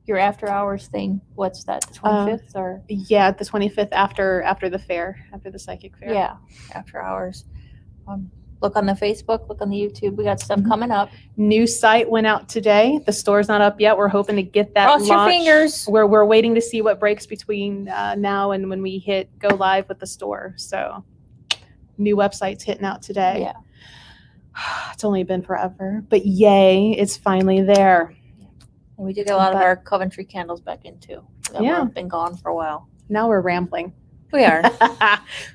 your after hours thing. What's that? The 25th or? Yeah, the 25th after the fair, after the psychic fair. Yeah, after hours. Look on the Facebook, look on the YouTube. We got stuff coming up. New site went out today. The store's not up yet. We're hoping to get that Cross your launch. fingers. We're waiting to see what breaks between now and when we hit go live with the store. So new website's hitting out today. Yeah. It's only been forever, but yay, it's finally there. And we did get a lot of our Coventry candles back in too. Yeah. We've been gone for a while. Now we're rambling. We are.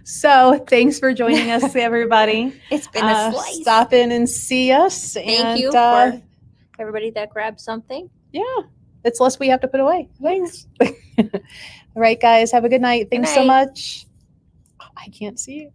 So thanks for joining us, everybody. It's been a slice. Stop in and see us. Thank you for everybody that grabbed something. Yeah, it's less we have to put away. Thanks. All right, guys, have a good night. Thanks so night. much. I can't see you.